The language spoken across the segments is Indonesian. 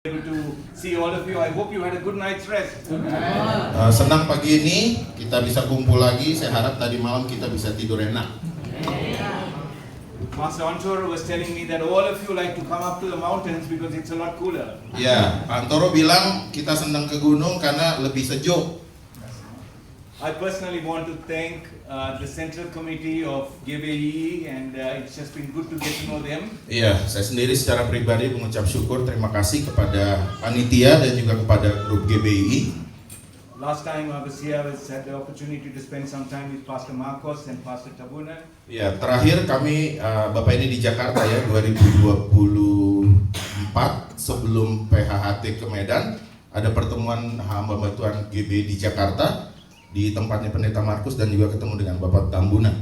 Able to see all of you. I hope you had a good night's rest. Senang pagi ini kita bisa kumpul lagi. Saya harap tadi malam kita bisa tidur enak. Pastor Antoro was telling me that all of you like to come up to the mountains because it's a lot cooler. Ya, Pak Antoro bilang kita senang ke gunung karena lebih sejuk. I personally want to thank the Central Committee of GBE and it's just been good to get to know them. Iya, saya sendiri secara pribadi mengucap syukur, terima kasih kepada panitia dan juga kepada grup GBI. Last time I was here, I had the opportunity to spend some time with Pastor Marcos and Pastor Tabunan. Ya, terakhir kami Bapak ini di Jakarta ya 2024 sebelum PHHT ke Medan ada pertemuan hamba bantuan GBI di Jakarta di tempatnya Pendeta Markus dan juga ketemu dengan Bapak Tambunan.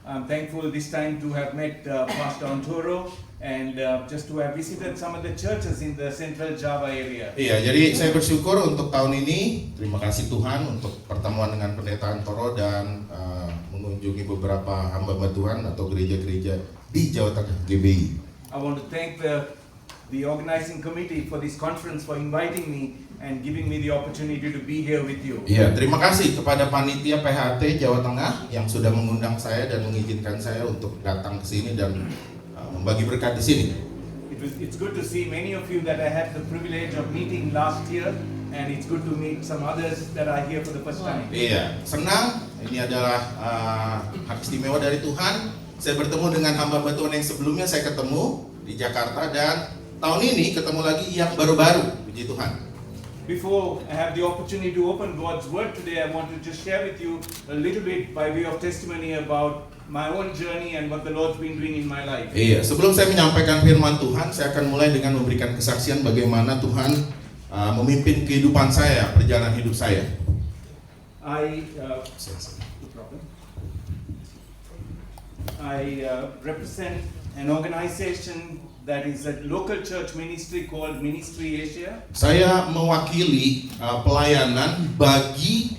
I'm thankful this time to have met Pastor Antoro and just to have visited some of the churches in the Central Java area. Iya, jadi saya bersyukur untuk tahun ini. Terima kasih Tuhan untuk pertemuan dengan Pendeta Antoro dan mengunjungi beberapa hamba Tuhan atau gereja-gereja di Jawa Tengah GBI. I want to thank the organizing committee for this conference for inviting me and giving me the opportunity to be here with you. Iya, terima kasih kepada panitia PHT Jawa Tengah yang sudah mengundang saya dan mengizinkan saya untuk datang ke sini dan membagi berkat di sini. It's good to see many of you that I had the privilege of meeting last year, and it's good to meet some others that are here for the first time. Iya, senang. Ini adalah hak istimewa dari Tuhan. Saya bertemu dengan hamba Tuhan yang sebelumnya saya ketemu di Jakarta dan tahun ini ketemu lagi yang baru-baru. Puji Tuhan. Before I have the opportunity to open God's Word today, I want to just share with you a little bit by way of testimony about my own journey and what the Lord's been doing in my life. Iya, sebelum saya menyampaikan firman Tuhan, saya akan mulai dengan memberikan kesaksian bagaimana Tuhan memimpin kehidupan saya, perjalanan hidup saya. I represent an organization that is a local church ministry called Ministry Asia. Saya mewakili pelayanan bagi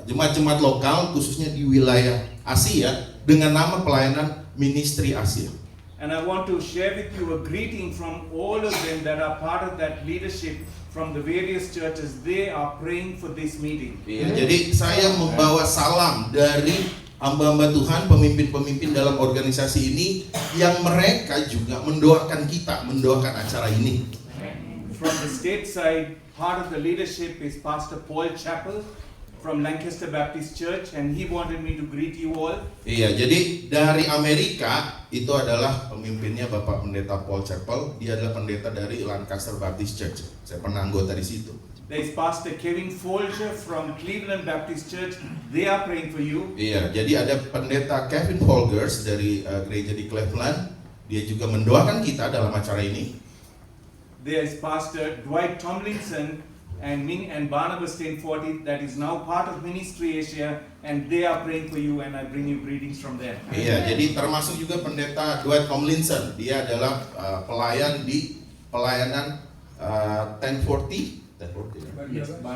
jemaat-jemaat lokal khususnya di wilayah Asia dengan nama pelayanan Ministry Asia. And I want to share with you a greeting from all of them that are part of that leadership from the various churches. They are praying for this meeting. Iya, jadi saya membawa salam dari hamba-hamba Tuhan, pemimpin-pemimpin dalam organisasi ini yang mereka juga mendoakan kita, mendoakan acara ini. From the state side, part of the leadership is Pastor Paul Chappell from Lancaster Baptist Church, and he wanted me to greet you all. Iya, jadi dari Amerika itu adalah pemimpinnya Bapak Pendeta Paul Chappell. Dia adalah pendeta dari Lancaster Baptist Church. Saya pernah anggota di situ. There is Pastor Kevin Folger from Cleveland Baptist Church. They are praying for you. Iya, jadi ada pendeta Kevin Folgers dari gereja di Cleveland. Dia juga mendoakan kita dalam acara ini. There is Pastor Dwight Tomlinson and Barnabas 1040 that is now part of Ministry Asia, and they are praying for you, and I bring you greetings from them. Iya, jadi termasuk juga pendeta Dwight Tomlinson. Dia adalah pelayan di pelayanan 1040.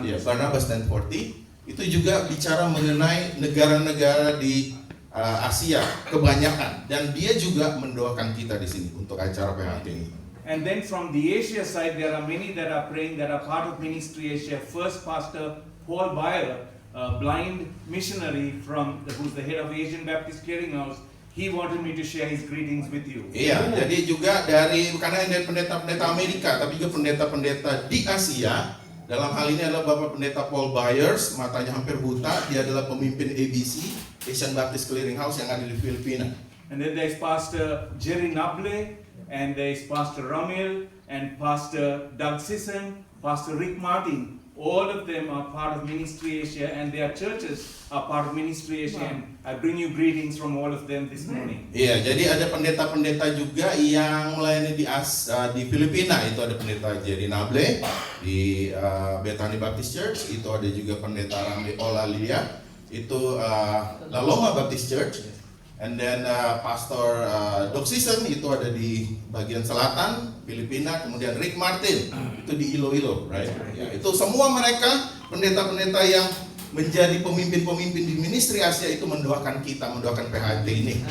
Ya, Barnabas 1040 itu juga bicara mengenai negara-negara di Asia kebanyakan, dan dia juga mendoakan kita di sini untuk acara PHT ini. And then from the Asia side, there are many that are praying that are part of Ministry Asia. First, Pastor Paul Bayer, a blind missionary who's the head of Asian Baptist Clearinghouse. He wanted me to share his greetings with you. Iya, jadi juga karena dari pendeta-pendeta Amerika, tapi juga pendeta-pendeta di Asia. Dalam hal ini adalah Bapak Pendeta Paul Byers, matanya hampir buta. Dia adalah pemimpin ABC, Asian Baptist Clearinghouse yang ada di Filipina. And then there's Pastor Jerry Nable, and there's Pastor Ramil, and Pastor Doug Sisson, Pastor Rick Martin. All of them are part of Ministry Asia, and their churches are part of Ministry Asia. And I bring you greetings from all of them this morning. Iya, jadi ada pendeta-pendeta juga yang melayani di Filipina. Itu ada pendeta Jerry Nable di Bethany Baptist Church. Itu ada juga pendeta Ramli Olalia. Itu La Loma Baptist Church. And then Pastor Doug Sisson itu ada di bagian selatan Filipina, kemudian Rick Martin itu di Iloilo, right? Ya, itu semua mereka pendeta-pendeta yang menjadi pemimpin-pemimpin di Ministry Asia itu mendoakan kita, mendoakan PHT ini.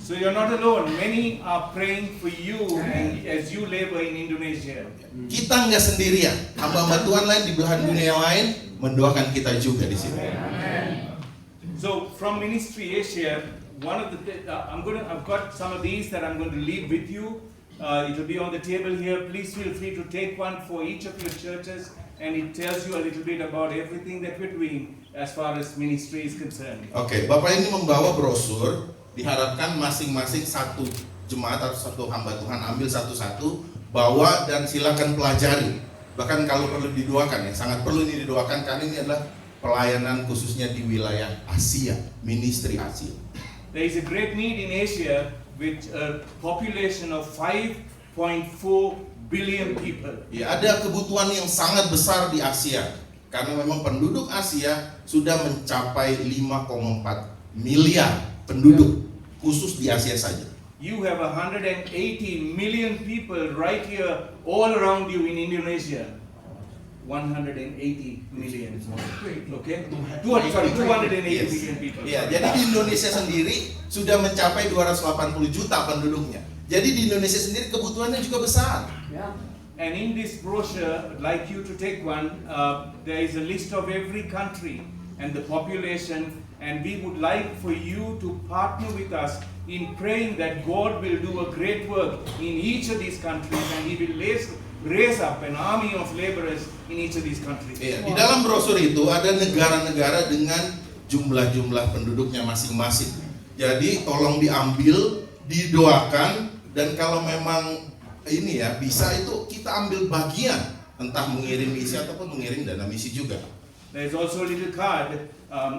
So you're not alone. Many are praying for you and as you labor in Indonesia. Kita nggak sendirian. Hamba-hamba Tuhan lain di belahan dunia yang lain mendoakan kita juga di sini. So from Ministry Asia, one of the I've got some of these that I'm going to leave with you. It will be on the table here. Please feel free to take one for each of your churches, and it tells you a little bit about everything that we're doing as far as ministry is concerned. Oke, Bapak ini membawa brosur. Diharapkan masing-masing satu jemaat atau satu hamba Tuhan ambil satu-satu, bawa dan silakan pelajari. Bahkan kalau perlu didoakan, ya sangat perlu ini didoakan karena ini adalah pelayanan khususnya di wilayah Asia, ministry Asia. There is a great need in Asia with a population of 5.4 billion people. Ya, ada kebutuhan yang sangat besar di Asia karena memang penduduk Asia sudah mencapai 5,4 miliar penduduk khusus di Asia saja. You have 180 million people right here all around you in Indonesia. 180 million. Okay? 280 million people. Ya, jadi di Indonesia sendiri sudah mencapai 280 juta penduduknya. Jadi di Indonesia sendiri kebutuhannya juga besar. And in this brochure, I'd like you to take one. There is a list of every country and the population, and we would like for you to partner with us in praying that God will do a great work in each of these countries, and He will raise up an army of laborers in each of these countries. Iya, di dalam brosur itu ada negara-negara dengan jumlah-jumlah penduduknya masing-masing. Jadi tolong diambil, didoakan, dan kalau memang ini ya bisa itu kita ambil bagian, entah mengirim misi ataupun mengirim dana misi juga. There's also a little card.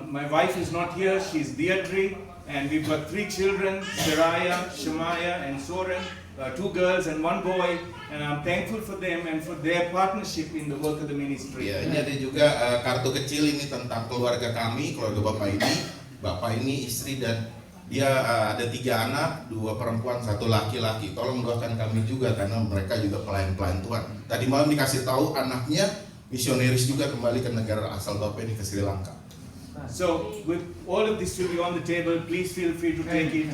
My wife is not here, she's Deirdre, and we've got 3 children, Shariah, Shemaiah, and Soren, 2 girls and 1 boy, and I'm thankful for them and for their partnership in the work of the ministry. Ya, ini ada juga kartu kecil ini tentang keluarga kami, keluarga Bapak ini istri dan dia ada 3 anak, 2 perempuan, 1 laki-laki. Tolong doakan kami juga karena mereka juga pelayan-pelayan Tuhan. Tadi malam dikasih tahu anaknya misionaris juga kembali ke negara asal Bapak ini ke Sri Lanka. So, with all of this will be on the table, please feel free to take it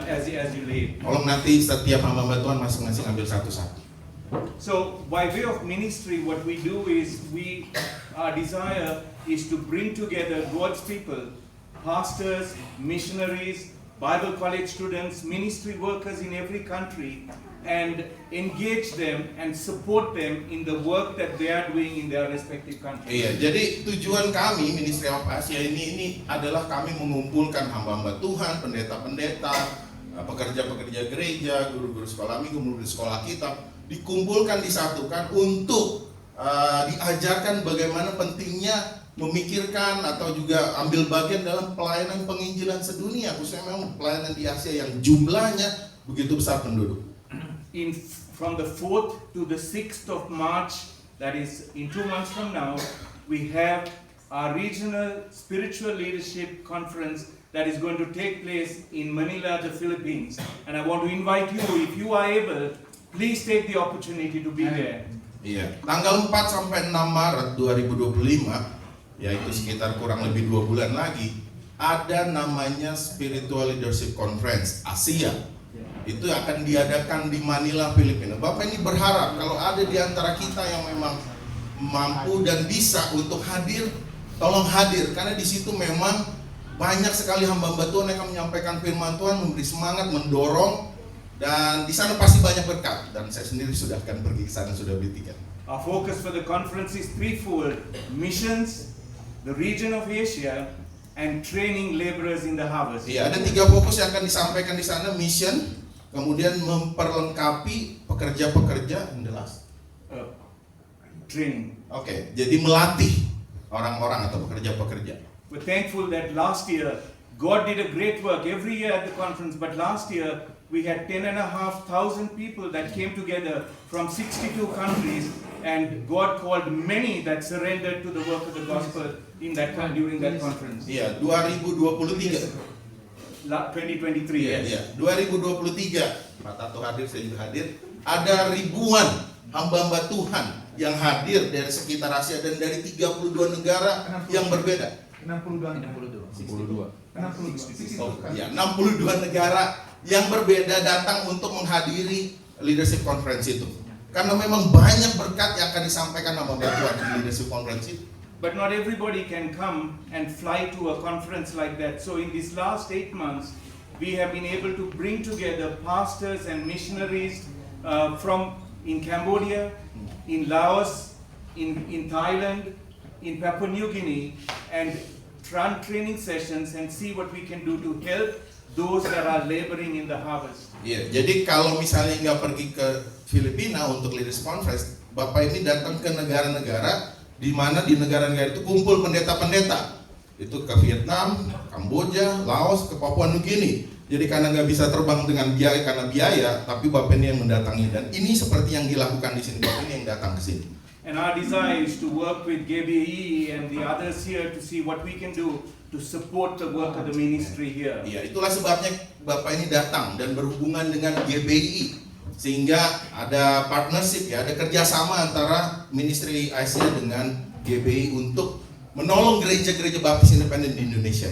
as you leave. Tolong nanti setiap hamba Tuhan masing-masing ambil satu-satu. So, by way of ministry, what we do is our desire is to bring together God's people, pastors, missionaries, Bible college students, ministry workers in every country, and engage them and support them in the work that they are doing in their respective countries. Iya, jadi tujuan kami Ministry of Asia ini adalah kami mengumpulkan hamba-hamba Tuhan, pendeta-pendeta, pekerja-pekerja gereja, guru-guru sekolah minggu, guru sekolah kitab, dikumpulkan disatukan untuk diajarkan bagaimana pentingnya memikirkan atau juga ambil bagian dalam pelayanan penginjilan sedunia, khususnya memang pelayanan di Asia yang jumlahnya begitu besar penduduk. From the 4th to the 6th of March, that is in 2 months from now, we have our regional spiritual leadership conference that is going to take place in Manila, the Philippines. And I want to invite you, if you are able, please take the opportunity to be there. Iya, tanggal 4 sampai 6 Maret 2025, yaitu sekitar kurang lebih 2 bulan lagi, ada namanya Spiritual Leadership Conference Asia. Itu akan diadakan di Manila, Filipina. Bapak ini berharap kalau ada di antara kita yang memang mampu dan bisa untuk hadir, tolong hadir, karena di situ memang banyak sekali hamba-hamba Tuhan yang akan menyampaikan firman Tuhan, memberi semangat, mendorong, dan di sana pasti banyak berkat. Dan saya sendiri sudah akan pergi ke sana, sudah beli tiket. Our focus for the conference is threefold: missions, the region of Asia, and training laborers in the harvest. Iya, ada 3 fokus yang akan disampaikan di sana: mission, kemudian memperlengkapi pekerja-pekerja, and the last training. Oke, jadi melatih orang-orang atau pekerja-pekerja. We're thankful that last year God did a great work every year at the conference, but last year we had 10,500 people that came together from 62 countries, and God called many that surrendered to the work of the gospel in that during that conference. Iya, 2023. 2023. Iya, 2023. Pak Tato hadir, saya juga hadir. Ada ribuan hamba-hamba Tuhan yang hadir dari sekitar Asia dan dari 32 negara yang berbeda. 62. Oh, ya, 62 negara yang berbeda datang untuk menghadiri leadership conference itu. Karena memang banyak berkat yang akan disampaikan sama Mbak Tuan di leadership conference itu. But not everybody can come and fly to a conference like that. So in these last 8 months, we have been able to bring together pastors and missionaries from in Cambodia, in Laos, in Thailand, in Papua New Guinea, and run training sessions and see what we can do to help those that are laboring in the harvest. Iya, jadi kalau misalnya nggak pergi ke Filipina untuk leadership conference, Bapak ini datang ke negara-negara di mana di negara-negara itu kumpul pendeta-pendeta. Itu ke Vietnam, Kamboja, Laos, ke Papua New Guinea. Jadi karena nggak bisa terbang dengan biaya, tapi Bapak ini yang mendatangi, dan ini seperti yang dilakukan di sini, Bapak ini yang datang ke sini. And our desire is to work with GBE and the others here to see what we can do to support the work of the ministry here. Ya, itulah sebabnya Bapak ini datang dan berhubungan dengan GBI, sehingga ada partnership, ya, ada kerjasama antara Ministry Asia dengan GBI untuk menolong gereja-gereja baptis independen di Indonesia.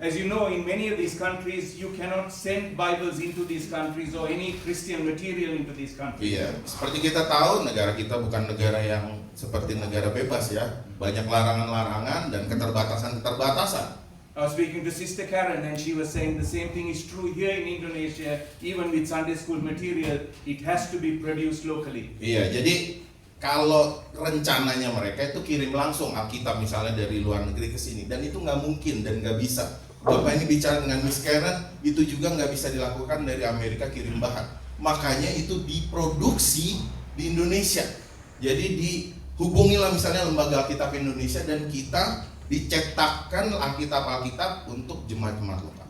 As you know, in many of these countries, you cannot send Bibles into these countries or any Christian material into these countries. Iya, seperti kita tahu, negara kita bukan negara yang seperti negara bebas, ya. Banyak larangan-larangan dan keterbatasan-keterbatasan. I was speaking to Sister Karen and she was saying the same thing is true here in Indonesia, even with Sunday school material, it has to be produced locally. Iya, jadi kalau rencananya mereka itu kirim langsung Alkitab misalnya dari luar negeri ke sini, dan itu nggak mungkin dan nggak bisa. Bapak ini bicara dengan Miss Karen, itu juga nggak bisa dilakukan dari Amerika kirim bahan. Makanya itu diproduksi di Indonesia. Jadi dihubungilah misalnya Lembaga Alkitab Indonesia dan kita dicetakkan Alkitab untuk jemaat-jemaat lokal.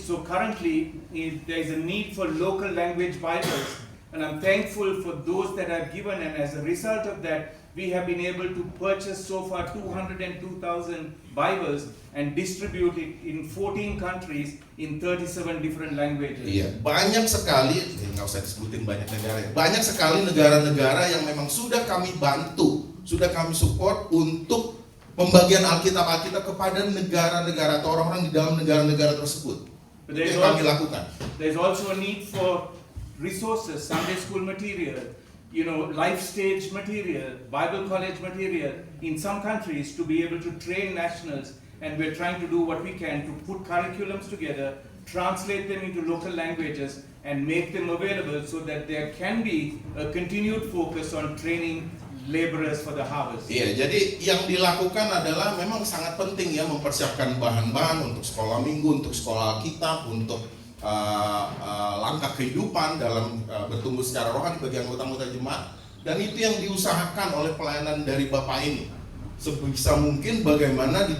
So currently there is a need for local language Bibles, and I'm thankful for those that are given, and as a result of that we have been able to purchase so far 202,000 Bibles and distribute it in 14 countries in 37 different languages. Iya, banyak sekali, nggak usah disebutin banyak negara. Banyak sekali negara-negara yang memang sudah kami bantu, sudah kami support untuk pembagian Alkitab kepada negara-negara atau orang-orang di dalam negara-negara tersebut. Itu yang kami lakukan. There's also a need for resources, Sunday school material, life stage material, Bible college material in some countries to be able to train nationals, and we're trying to do what we can to put curriculums together, translate them into local languages and make them available so that there can be a continued focus on training laborers for the harvest. Iya, jadi yang dilakukan adalah memang sangat penting, ya, mempersiapkan bahan-bahan untuk sekolah minggu, untuk sekolah Alkitab, untuk langkah kehidupan dalam bertumbuh secara rohani bagi anggota-anggota jemaat, dan itu yang diusahakan oleh pelayanan dari Bapak ini. Sebisa mungkin bagaimana di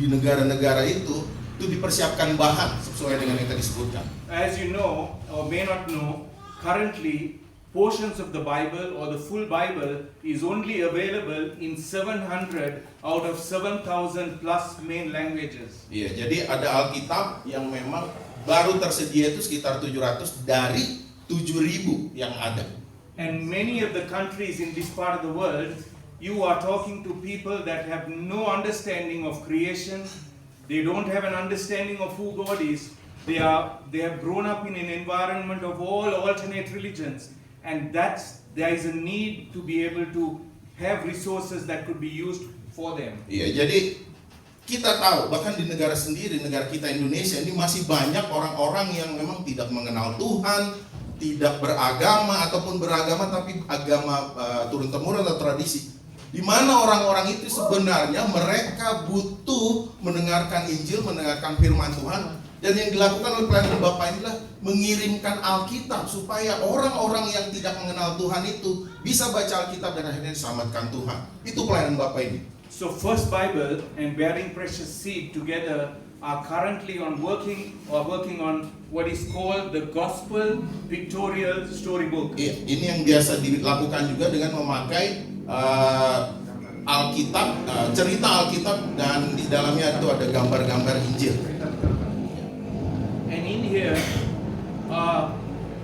negara-negara itu dipersiapkan bahan sesuai dengan yang tadi disebutkan. As you know or may not know, currently portions of the Bible or the full Bible is only available in 700 out of 7,000 plus main languages. Iya, jadi ada Alkitab yang memang baru tersedia itu sekitar 700 dari 7.000 yang ada. And many of the countries in this part of the world, you are talking to people that have no understanding of creation. They don't have an understanding of who God is. They have grown up in an environment of all alternate religions, and there is a need to be able to have resources that could be used for them. Iya, jadi kita tahu bahkan di negara sendiri, negara kita Indonesia ini masih banyak orang-orang yang memang tidak mengenal Tuhan, tidak beragama ataupun beragama tapi agama turun-temurun atau tradisi. Di mana orang-orang itu sebenarnya mereka butuh mendengarkan Injil, mendengarkan firman Tuhan, dan yang dilakukan oleh pelayanan Bapak inilah mengirimkan Alkitab supaya orang-orang yang tidak mengenal Tuhan itu bisa baca Alkitab dan akhirnya diselamatkan Tuhan. Itu pelayanan Bapak ini. So First Bible and Bearing Precious Seed together are currently working on what is called the Gospel Pictorial Storybook. Iya, ini yang biasa dilakukan juga dengan memakai Alkitab, cerita Alkitab, dan di dalamnya itu ada gambar-gambar Injil. And in here,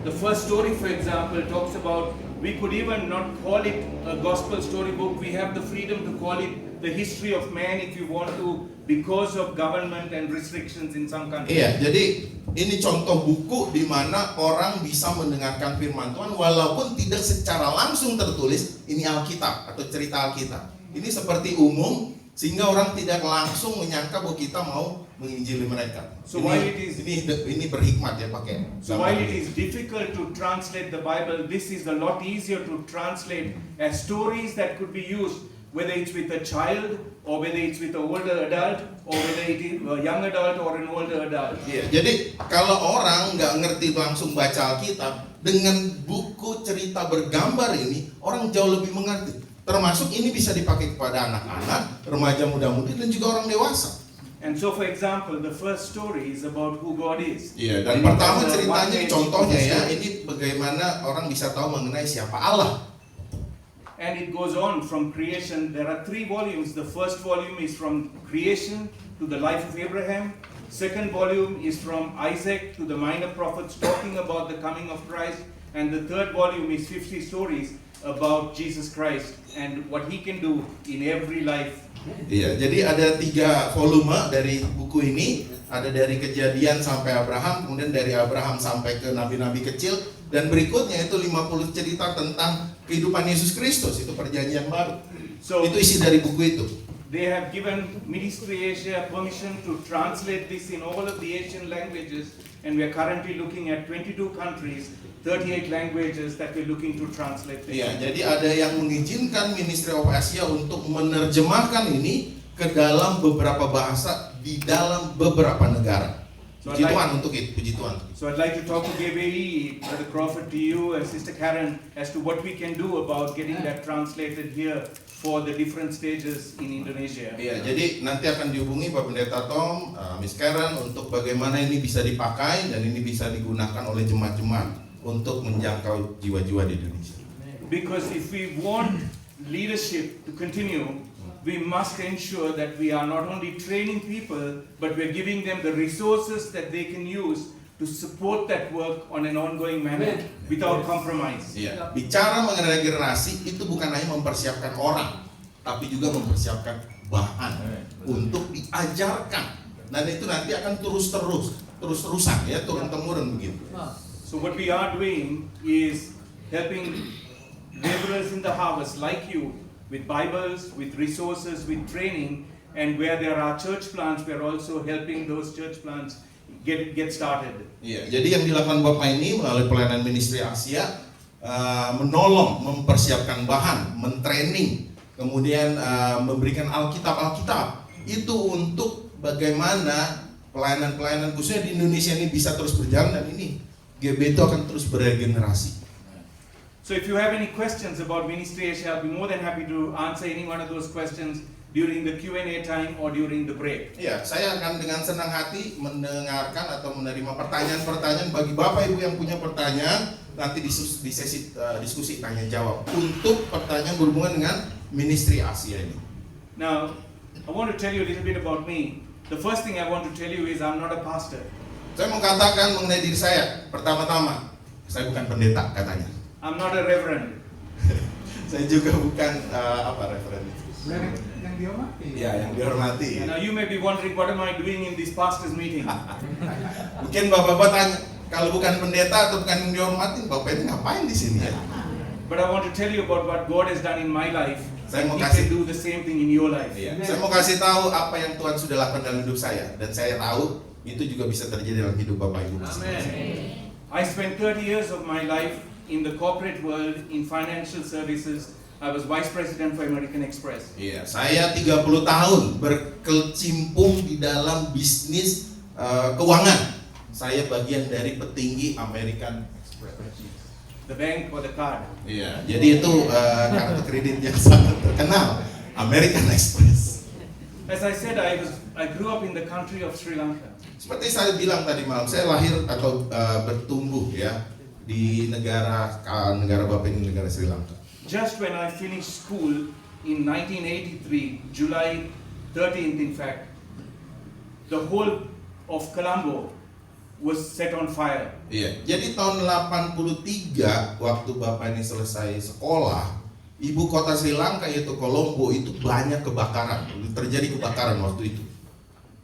the first story, for example, talks about We could even not call it a gospel storybook. We have the freedom to call it the history of man if you want to, because of government and restrictions in some countries. Iya, jadi ini contoh buku di mana orang bisa mendengarkan firman Tuhan walaupun tidak secara langsung tertulis. Ini Alkitab atau cerita Alkitab. Ini seperti umum sehingga orang tidak langsung menyangka bahwa kita mau menginjili mereka. So while it is ini berhikmat ya pakai. So while it is difficult to translate the Bible, this is a lot easier to translate as stories that could be used, whether it's with a child or whether it's with an older adult or whether it is a young adult or an older adult. Yeah, jadi kalau orang nggak ngerti langsung baca Alkitab, dengan buku cerita bergambar ini orang jauh lebih mengerti. Termasuk ini bisa dipakai kepada anak-anak, remaja muda-mudi dan juga orang dewasa. And so, for example, the first story is about who God is. Iya, dan pertama ceritanya contohnya ya, ini bagaimana orang bisa tahu mengenai siapa Allah. And it goes on from creation. There are 3 volumes. The first volume is from creation to the life of Abraham. Second volume is from Isaac to the minor prophets talking about the coming of Christ. And the third volume is 50 stories about Jesus Christ and what he can do in every life. Iya, jadi ada 3 volume dari buku ini, ada dari Kejadian sampai Abraham, kemudian dari Abraham sampai ke nabi-nabi kecil, dan berikutnya itu 50 cerita tentang kehidupan Yesus Kristus, itu perjanjian baru. So itu isi dari buku itu. they have given Ministry Asia permission to translate this in all of the Asian languages, and we are currently looking at 22 countries, 38 languages that we're looking to translate this. Iya, jadi ada yang mengizinkan Ministry of Asia untuk menerjemahkan ini ke dalam beberapa bahasa di dalam beberapa negara. Puji Tuhan untuk itu, puji Tuhan. So I'd like to talk to GBE, Brother Crawford, to you and Sister Karen, as to what we can do about getting that translated here for the different stages in Indonesia. Iya, jadi nanti akan dihubungi Pak Pendeta Tom, Miss Karen untuk bagaimana ini bisa dipakai dan ini bisa digunakan oleh jemaat-jemaat untuk menjangkau jiwa-jiwa di Indonesia. Because if we want leadership to continue, we must ensure that we are not only training people, but we're giving them the resources that they can use to support that work on an ongoing manner without compromise. Iya. Bicara mengenai generasi itu bukan hanya mempersiapkan orang, tapi juga mempersiapkan bahan untuk diajarkan, dan itu nanti akan terus-terusan ya, turun-temurun begitu. So what we are doing is helping laborers in the harvest like you with Bibles, with resources, with training, and where there are church plants, we are also helping those church plants get started. Iya, jadi yang dilakukan Bapak ini melalui pelayanan Ministry Asia menolong, mempersiapkan bahan, mentraining, kemudian memberikan Alkitab itu untuk bagaimana pelayanan-pelayanan khususnya di Indonesia ini bisa terus berjalan, dan ini GB itu akan terus beregenerasi. So if you have any questions about Ministry Asia, I'll be more than happy to answer any one of those questions during the Q&A time or during the break. Ya, saya akan dengan senang hati mendengarkan atau menerima pertanyaan-pertanyaan bagi Bapak Ibu yang punya pertanyaan nanti di sesi diskusi tanya jawab untuk pertanyaan berhubungan dengan Ministry Asia ini. Now, I want to tell you a little bit about me. The first thing I want to tell you is I'm not a pastor. Saya mau katakan mengenai diri saya, pertama-tama, saya bukan pendeta katanya. I'm not a reverend. Saya juga bukan reverend. Yang dihormati. Ya, yang dihormati. Now you may be wondering, what am I doing in this pastors meeting? Mungkin Bapak-bapak tanya, kalau bukan pendeta atau bukan yang dihormati, Bapak ini ngapain di sini ya? But I want to tell you about what God has done in my life. Saya mau He kasih- can do the same thing in your life. Iya. Saya mau kasih tahu apa yang Tuhan sudah lakukan dalam hidup saya, dan saya tahu itu juga bisa terjadi dalam hidup Bapak Ibu. I spent 30 years of my life in the corporate world in financial services. I was vice president for American Express. Iya, saya 30 tahun berkecimpung di dalam bisnis keuangan. Saya bagian dari petinggi American Express. The bank or the card. Iya, jadi itu kartu kredit yang sangat terkenal, American Express. As I said, I grew up in the country of Sri Lanka. Seperti saya bilang tadi malam, saya lahir atau bertumbuh ya di negara Bapak ini, negara Sri Lanka. Just when I finished school in 1983, July 13th in fact, the whole of Colombo was set on fire. Iya, jadi tahun 83 waktu Bapak ini selesai sekolah, ibu kota Sri Lanka yaitu Colombo itu banyak kebakaran, terjadi kebakaran waktu itu.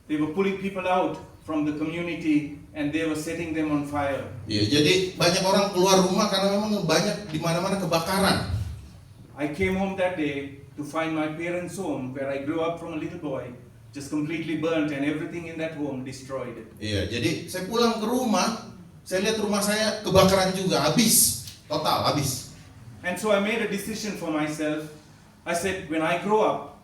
They were pulling people out from the community and they were setting them on fire. Iya, jadi banyak orang keluar rumah karena memang banyak di mana-mana kebakaran. I came home that day to find my parents' home where I grew up from a little boy just completely burnt and everything in that home destroyed. Iya, jadi saya pulang ke rumah, saya lihat rumah saya kebakaran juga, habis, total habis. And so I made a decision for myself. I said, when I grow up,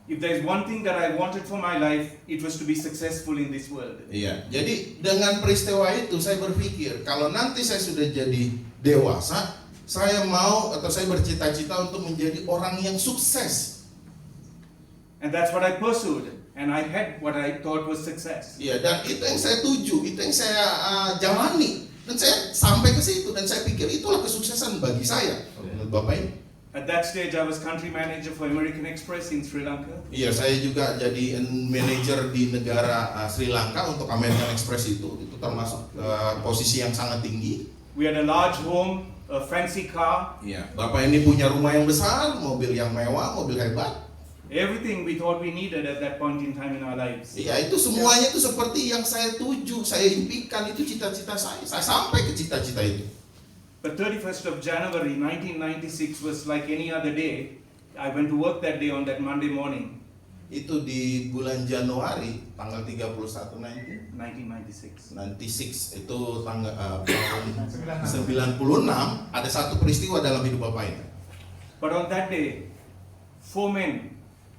if there is one thing that I wanted for my life, it was to be successful in this world. Iya, jadi dengan peristiwa itu saya berpikir kalau nanti saya sudah jadi dewasa, saya mau atau saya bercita-cita untuk menjadi orang yang sukses. And that's what I pursued. And I had what I thought was success. Iya, dan itu yang saya tuju, itu yang saya jalani, dan saya sampai ke situ dan saya pikir itulah kesuksesan bagi saya. Menurut Bapak ini? At that stage, I was country manager for American Express in Sri Lanka. Iya, saya juga jadi manajer di negara Sri Lanka untuk American Express itu termasuk posisi yang sangat tinggi. We had a large home, a fancy car, Iya, Bapak ini punya rumah yang besar, mobil yang mewah, mobil hebat. everything we thought we needed at that point in time in our lives. Iya, itu semuanya itu seperti yang saya tuju, saya impikan, itu cita-cita saya. Saya sampai ke cita-cita itu. But 31st of January 1996 was like any other day. I went to work that day on that Monday morning, Itu di bulan Januari tanggal 31 1996. 96 itu tanggal tahun 96 ada satu peristiwa dalam hidup Bapak ini. But on that day, 4 men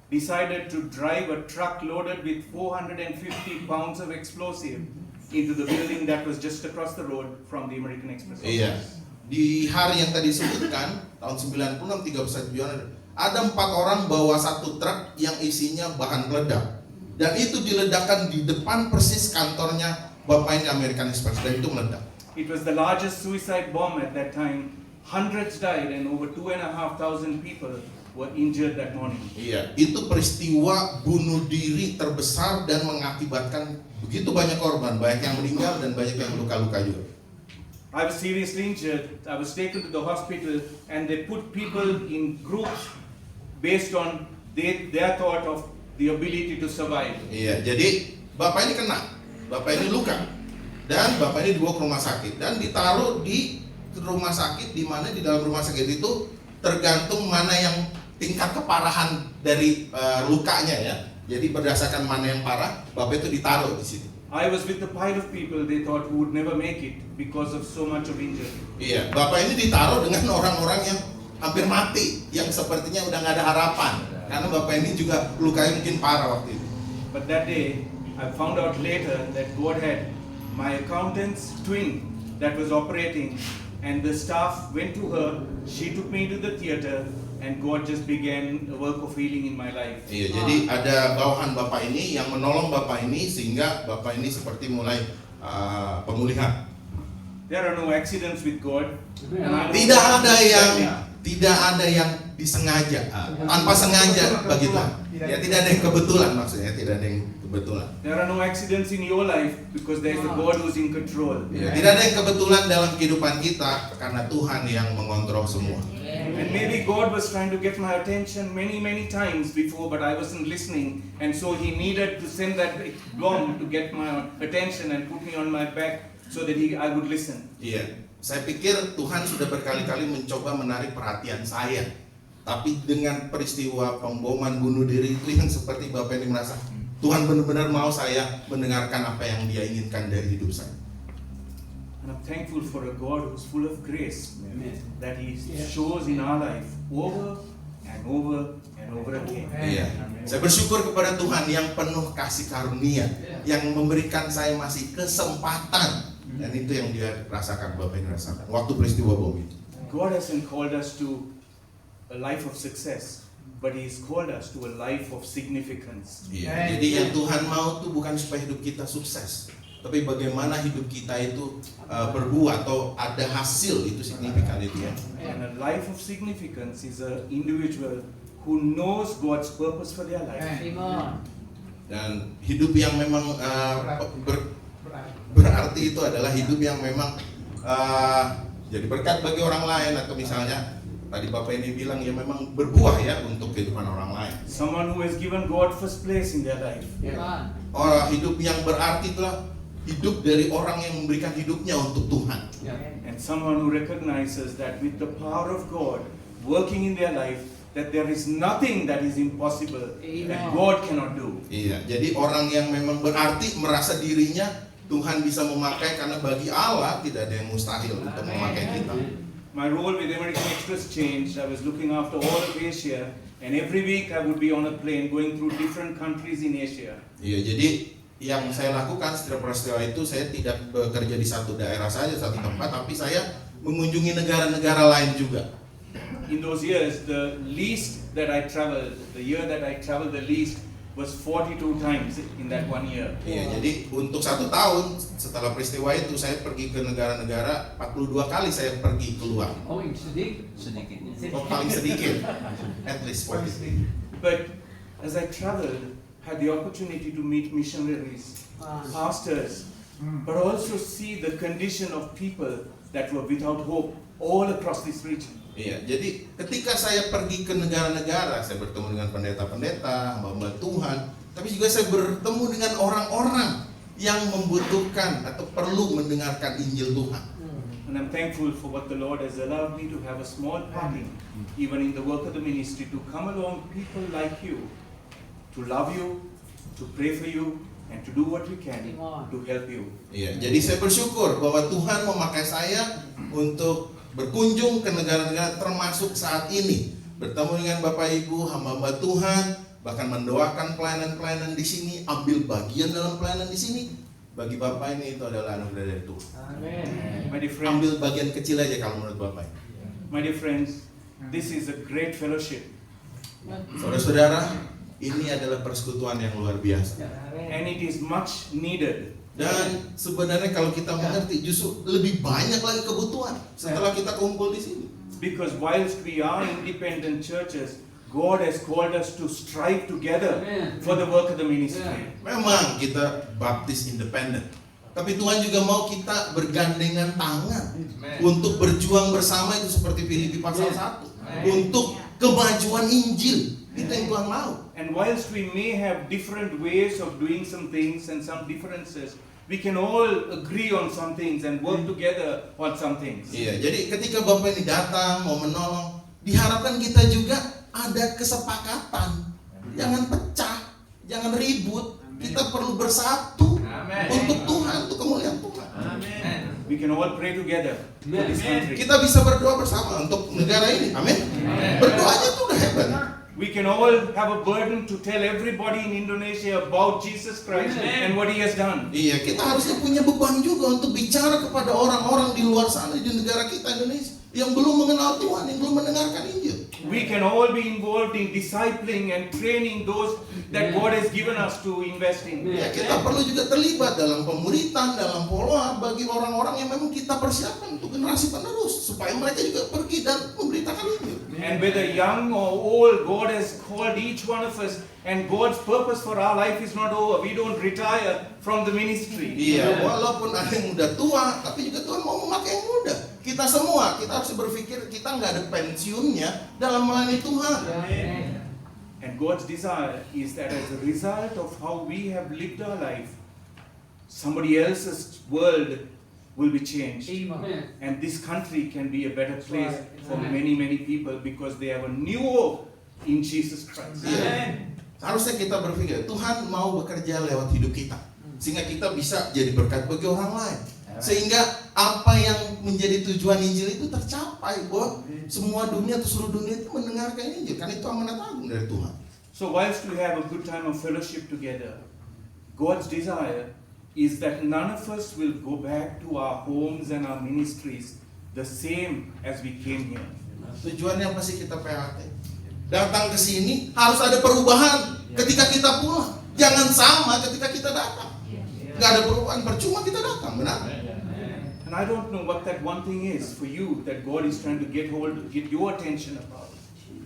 decided to drive a truck loaded with 450 pounds of explosive into the building that was just across the road from the American Express. Iya. Di hari yang tadi disebutkan tahun 96 31 Januari ada 4 orang bawa satu truk yang isinya bahan peledak dan itu diledakkan di depan persis kantornya Bapak ini American Express dan itu meledak. It was the largest suicide bomb at that time. Hundreds died and over 2,500 people were injured that morning. Iya, itu peristiwa bunuh diri terbesar dan mengakibatkan begitu banyak korban, banyak yang meninggal dan banyak yang luka-luka juga. I was seriously injured. I was taken to the hospital and they put people in groups based on their thought of the ability to survive. Iya, jadi Bapak ini kena, Bapak ini luka, dan Bapak ini dibawa ke rumah sakit dan ditaruh di rumah sakit di mana di dalam rumah sakit itu tergantung mana yang tingkat keparahan dari lukanya ya. Jadi berdasarkan mana yang parah, Bapak itu ditaruh di situ. I was with a pile of people they thought who would never make it because of so much of injury. Iya, Bapak ini ditaruh dengan orang-orang yang hampir mati, yang sepertinya udah nggak ada harapan. Karena Bapak ini juga lukanya mungkin parah waktu itu. But that day, I found out later that God had my accountant's twin that was operating, and the staff went to her. She took me to the theater, and God just began a work of healing in my life. Iya, jadi ada bawahan Bapak ini yang menolong Bapak ini sehingga Bapak ini seperti mulai pemulihan. There are no accidents with God. And I know Tidak God ada will yang help me. tidak ada yang disengaja, tanpa sengaja bagi Tuhan. Ya, tidak ada yang kebetulan maksudnya, tidak ada yang kebetulan. There are no accidents in your life because there is a God who's in control. Ya, tidak ada yang kebetulan dalam kehidupan kita karena Tuhan yang mengontrol semua. And maybe God was trying to get my attention many times before, but I wasn't listening, and so He needed to send that bomb to get my attention and put me on my back so that I would listen. Iya, saya pikir Tuhan sudah berkali-kali mencoba menarik perhatian saya. Tapi dengan peristiwa pemboman bunuh diri itu yang seperti Bapak ini merasa Tuhan benar-benar mau saya mendengarkan apa yang Dia inginkan dari hidup saya. And I'm thankful for a God who's full of grace that He shows in our life over and over and over again. Iya. Saya bersyukur kepada Tuhan yang penuh kasih karunia, yang memberikan saya masih kesempatan, dan itu yang Dia rasakan, Bapak ini rasakan waktu peristiwa bom itu. God hasn't called us to a life of success, but He's called us to a life of significance. Iya. Jadi yang Tuhan mau tuh bukan supaya hidup kita sukses, tapi bagaimana hidup kita itu berbuah atau ada hasil, itu signifikan itu ya. And a life of significance is an individual who knows God's purpose for their life. Amen. Dan hidup yang memang berarti itu adalah hidup yang memang jadi berkat bagi orang lain, atau misalnya tadi Bapak ini bilang ya memang berbuah ya untuk kehidupan orang lain. Someone who has given God first place in their life. Orang hidup yang berarti itulah hidup dari orang yang memberikan hidupnya untuk Tuhan. And someone who recognizes that with the power of God working in their life, that there is nothing that is impossible that God cannot do. Iya, jadi orang yang memang berarti merasa dirinya Tuhan bisa memakai, karena bagi Allah tidak ada yang mustahil untuk memakai kita. My role with American Express changed. I was looking after all of Asia, and every week I would be on a plane going through different countries in Asia. Iya, jadi yang saya lakukan setiap peristiwa itu, saya tidak bekerja di satu daerah saja, satu tempat, tapi saya mengunjungi negara-negara lain juga. In those years, the least that I traveled, the year that I traveled the least was 42 times in that 1 year. Iya, jadi untuk 1 tahun setelah peristiwa itu saya pergi ke negara-negara 42 kali saya pergi keluar. Oh, yang sedikit. Oh, paling sedikit, at least 40. But as I traveled, had the opportunity to meet missionaries, pastors, but also see the condition of people that were without hope all across this region. Iya, jadi ketika saya pergi ke negara-negara, saya bertemu dengan pendeta-pendeta, hamba-hamba Tuhan, tapi juga saya bertemu dengan orang-orang yang membutuhkan atau perlu mendengarkan Injil Tuhan. And I'm thankful for what the Lord has allowed me to have a small part in, even in the work of the ministry, to come along people like you, to love you, to pray for you, and to do what we can to help you. Iya, jadi saya bersyukur bahwa Tuhan memakai saya untuk berkunjung ke negara-negara, termasuk saat ini bertemu dengan Bapak Ibu, hamba-hamba Tuhan, bahkan mendoakan pelayanan-pelayanan di sini, ambil bagian dalam pelayanan di sini. Bagi Bapak ini itu adalah anugerah dari Tuhan. My dear friends, Ambil bagian kecil aja kalau menurut Bapak. my dear friends, this is a great fellowship, Saudara-saudara, ini adalah persekutuan yang luar biasa. and it is much needed. Dan sebenarnya kalau kita mengerti, justru lebih banyak lagi kebutuhan setelah kita kumpul di sini. Because whilst we are independent churches, God has called us to strive together for the work of the ministry. Memang kita baptis independen, tapi Tuhan juga mau kita bergandengan tangan untuk berjuang bersama, itu seperti Filipi pasal 1, untuk kemajuan Injil. Itu yang Tuhan mau. And whilst we may have different ways of doing some things and some differences, we can all agree on some things and work together on some things. Iya, jadi ketika Bapak ini datang mau menolong, diharapkan kita juga ada kesepakatan. Jangan pecah, jangan ribut. Kita perlu bersatu untuk Tuhan, untuk kemuliaan Tuhan. We can all pray together for this country. Kita bisa berdoa bersama untuk negara ini. Amin. Berdoanya tuh udah hebat. We can all have a burden to tell everybody in Indonesia about Jesus Christ and what He has done. Iya, kita harusnya punya beban juga untuk bicara kepada orang-orang di luar sana, di negara kita Indonesia, yang belum mengenal Tuhan, yang belum mendengarkan Injil. We can all be involved in discipling and training those that God has given us to invest in. Ya, kita perlu juga terlibat dalam pemuritan, dalam follow up bagi orang-orang yang memang kita persiapkan untuk generasi penerus, supaya mereka juga pergi dan memberitakan Injil. And whether young or old, God has called each one of us, and God's purpose for our life is not over. We don't retire from the ministry. Iya, walaupun ada yang udah tua, tapi juga Tuhan mau memakai yang muda. Kita semua, kita harus berpikir kita nggak ada pensiunnya dalam melayani Tuhan. And God's desire is that as a result of how we have lived our life, somebody else's world will be changed. And this country can be a better place for many, many people because they have a new hope in Jesus Christ. Iya. Harusnya kita berpikir, Tuhan mau bekerja lewat hidup kita, sehingga kita bisa jadi berkat bagi orang lain. Sehingga apa yang menjadi tujuan Injil itu tercapai, bahwa semua dunia atau seluruh dunia itu mendengarkan Injil, kan itu amanat agung dari Tuhan. So whilst we have a good time of fellowship together, God's desire is that none of us will go back to our homes and our ministries the same as we came here. Tujuannya apa sih kita PHT? Datang ke sini harus ada perubahan ketika kita pulang. Jangan sama ketika kita datang. Gak ada perubahan, percuma kita datang, benar? And I don't know what that one thing is for you that God is trying to get your attention about.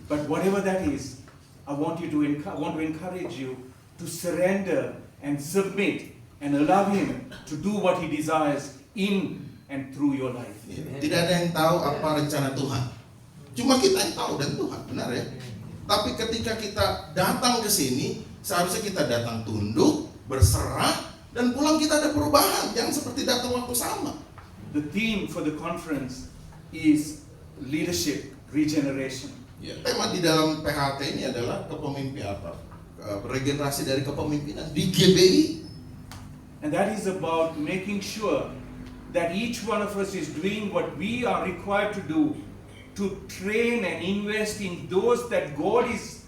But whatever that is, I want to encourage you to surrender and submit and allow Him to do what He desires in and through your life. Ya, tidak ada yang tahu apa rencana Tuhan. Cuma kita yang tahu dan Tuhan, benar ya? Tapi ketika kita datang ke sini, seharusnya kita datang tunduk, berserah, dan pulang kita ada perubahan. Jangan seperti datang waktu sama. The theme for the conference is leadership regeneration. Ya, tema di dalam PHT ini adalah kepemimpinan apa? Regenerasi dari kepemimpinan di GBI. And that is about making sure that each one of us is doing what we are required to do to train and invest in those that God is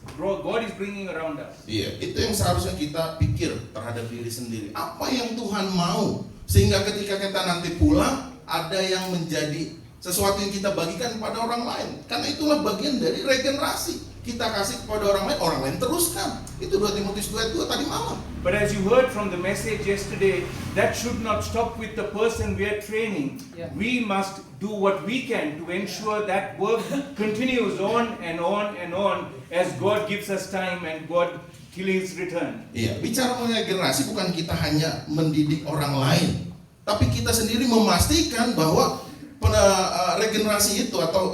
bringing around us. Iya, itu yang seharusnya kita pikir terhadap diri sendiri. Apa yang Tuhan mau, sehingga ketika kita nanti pulang ada yang menjadi sesuatu yang kita bagikan kepada orang lain. Karena itulah bagian dari regenerasi. Kita kasih kepada orang lain teruskan. Itu 2 Timotius 2:2 tadi malam. But as you heard from the message yesterday, that should not stop with the person we are training. Yeah. We must do what we can to ensure that work continues on and on and on as God gives us time and God till His return. Iya, bicara mengenai generasi bukan kita hanya mendidik orang lain, tapi kita sendiri memastikan bahwa regenerasi itu atau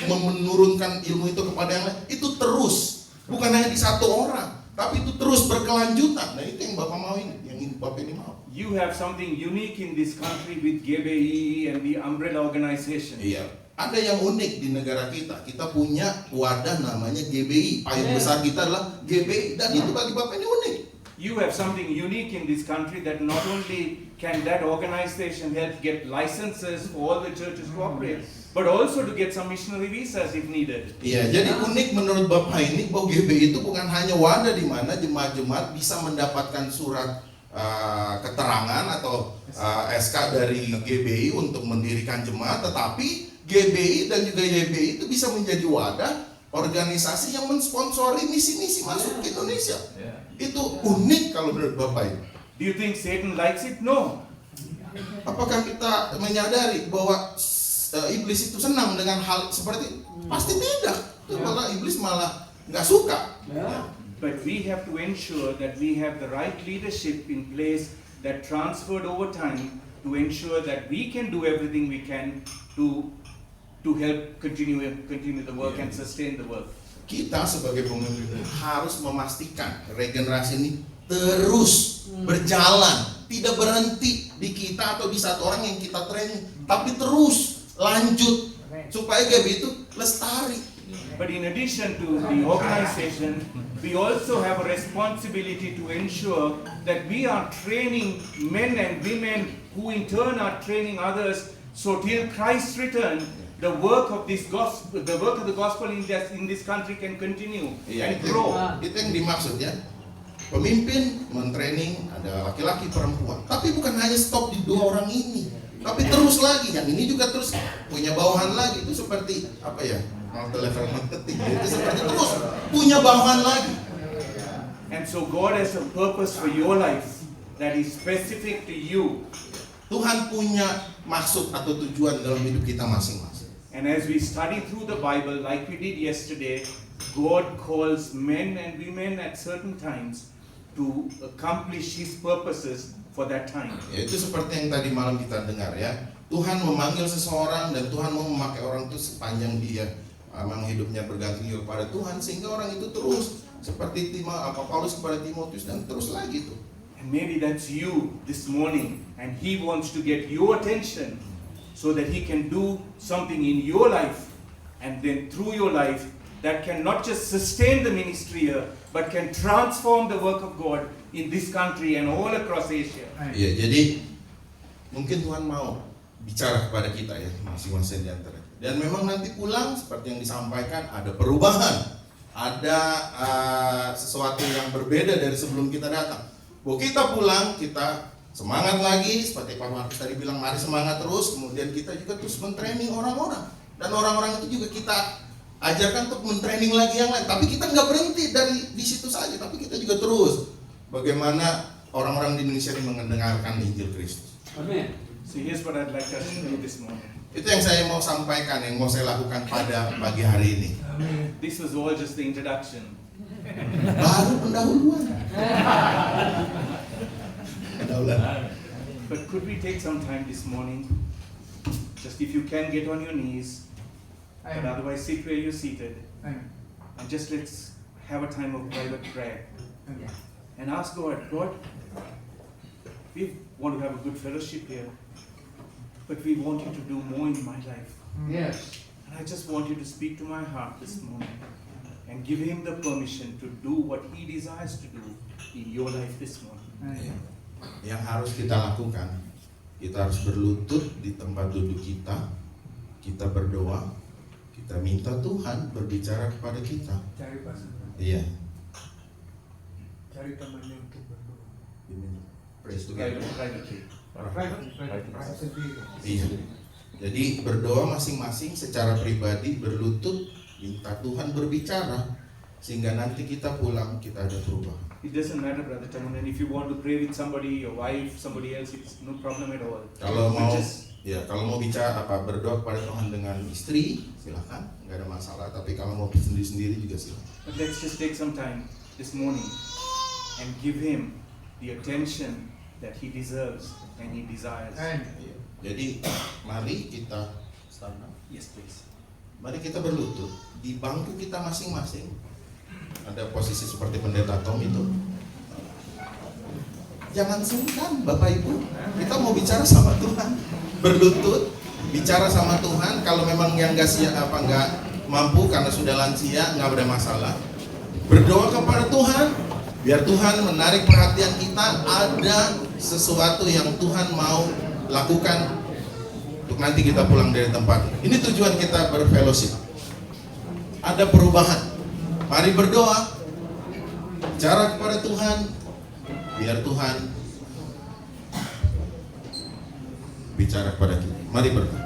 menurunkan ilmu itu kepada yang lain itu terus, bukan hanya di satu orang, tapi itu terus berkelanjutan. Nah, itu yang Bapak mau ini, yang Bapak ini mau. You have something unique in this country with GBI and the umbrella organization. Iya, ada yang unik di negara kita. Kita punya wadah namanya GBI. Payung besar kita adalah GBI, dan itu bagi Bapak ini unik. You have something unique in this country that not only can that organization help get licenses for all the churches to operate, but also to get some missionary visas if needed. Iya, jadi unik menurut Bapak ini bahwa GBI itu bukan hanya wadah di mana jemaat-jemaat bisa mendapatkan surat keterangan atau SK dari GBI untuk mendirikan jemaat, tetapi GBI dan juga YBI itu bisa menjadi wadah organisasi yang mensponsori misi-misi masuk ke Indonesia. Itu unik kalau menurut Bapak ini. Do you think Satan likes it? No. Apakah kita menyadari bahwa iblis itu senang dengan hal seperti itu? Pasti tidak. Itu malah iblis malah nggak suka. Ya. But we have to ensure that we have the right leadership in place that transferred over time to ensure that we can do everything we can to help continue the work and sustain the work. Kita sebagai pemimpin harus memastikan regenerasi ini terus berjalan, tidak berhenti di kita atau di satu orang yang kita training, tapi terus lanjut supaya GBI itu lestari. But in addition to the organization, we also have a responsibility to ensure that we are training men and women who in turn are training others, so till Christ's return, the work of this gospel, the work of the gospel in this country can continue and grow. Itu yang dimaksud ya. Pemimpin mentraining ada laki-laki perempuan, tapi bukan hanya stop di 2 orang ini, tapi terus lagi, yang ini juga terus punya bawahan lagi. Itu seperti apa ya, multi-level marketing, itu seperti terus punya bawahan lagi. And so God has a purpose for your life that is specific to you. Tuhan punya maksud atau tujuan dalam hidup kita masing-masing. And as we study through the Bible like we did yesterday, God calls men and women at certain times to accomplish His purposes for that time. Ya, itu seperti yang tadi malam kita dengar ya. Tuhan memanggil seseorang dan Tuhan mau memakai orang itu sepanjang dia memang hidupnya bergantung kepada Tuhan, sehingga orang itu terus seperti Paulus kepada Timotius dan terus lagi tuh. And maybe that's you this morning, and He wants to get your attention so that He can do something in your life, and then through your life that can not just sustain the ministry here, but can transform the work of God in this country and all across Asia. Iya, jadi mungkin Tuhan mau bicara kepada kita ya, masing-masing di antara. Dan memang nanti pulang seperti yang disampaikan ada perubahan, ada sesuatu yang berbeda dari sebelum kita datang. Bahwa kita pulang, kita semangat lagi, seperti Pak Markus tadi bilang, mari semangat terus. Kemudian kita juga terus mentraining orang-orang, dan orang-orang itu juga kita ajarkan untuk mentraining lagi yang lain. Tapi kita nggak berhenti di situ saja, tapi kita juga terus bagaimana orang-orang di Indonesia ini mendengarkan Injil Kristus. Amin. So here's what I'd like us to do this morning. Itu yang saya mau sampaikan, yang mau saya lakukan pada pagi hari ini. This was all just the introduction. Baru pendahuluan. pergaulan. But could we take some time this morning? Just if you can get on your knees, but Amen. otherwise sit where you're seated, Amen. and just let's have a time of private prayer Amen. and ask God, we want to have a good fellowship here, but we want you to do more in my life. Yes. And I just want you to speak to my heart this morning and give him the permission to do what he desires to do in your life this morning. Amen. Yang harus kita lakukan, kita harus berlutut di tempat duduk kita, kita berdoa, kita minta Tuhan berbicara kepada kita. Cari pasangan. Iya. Cari temannya untuk berdoa. Praise to God. Privately. Private sendiri. Iya. Jadi berdoa masing-masing secara pribadi, berlutut, minta Tuhan berbicara, sehingga nanti kita pulang kita ada perubahan. It doesn't matter, Brother Tamunan, if you want to pray with somebody, your wife, somebody else, it's no problem at all. Kalau mau, Just- kalau mau bicara berdoa kepada Tuhan dengan istri, silakan, nggak ada masalah. Tapi kalau mau sendiri-sendiri juga silakan. But let's just take some time this morning and give him the attention that he deserves and he desires. Amen. Iya. Jadi mari kita Yes, please. Mari kita berlutut di bangku kita masing-masing. Ada posisi seperti pendeta Tom itu. Jangan sungkan Bapak Ibu. Kita mau bicara sama Tuhan. Berlutut, bicara sama Tuhan. Kalau memang yang nggak mampu karena sudah lansia, nggak ada masalah. Berdoa kepada Tuhan. Biar Tuhan menarik perhatian kita. Ada sesuatu yang Tuhan mau lakukan untuk nanti kita pulang dari tempat. Ini tujuan kita berfellowship. Ada perubahan. Mari berdoa, bicara kepada Tuhan, biar Tuhan bicara kepada kita. Mari berdoa.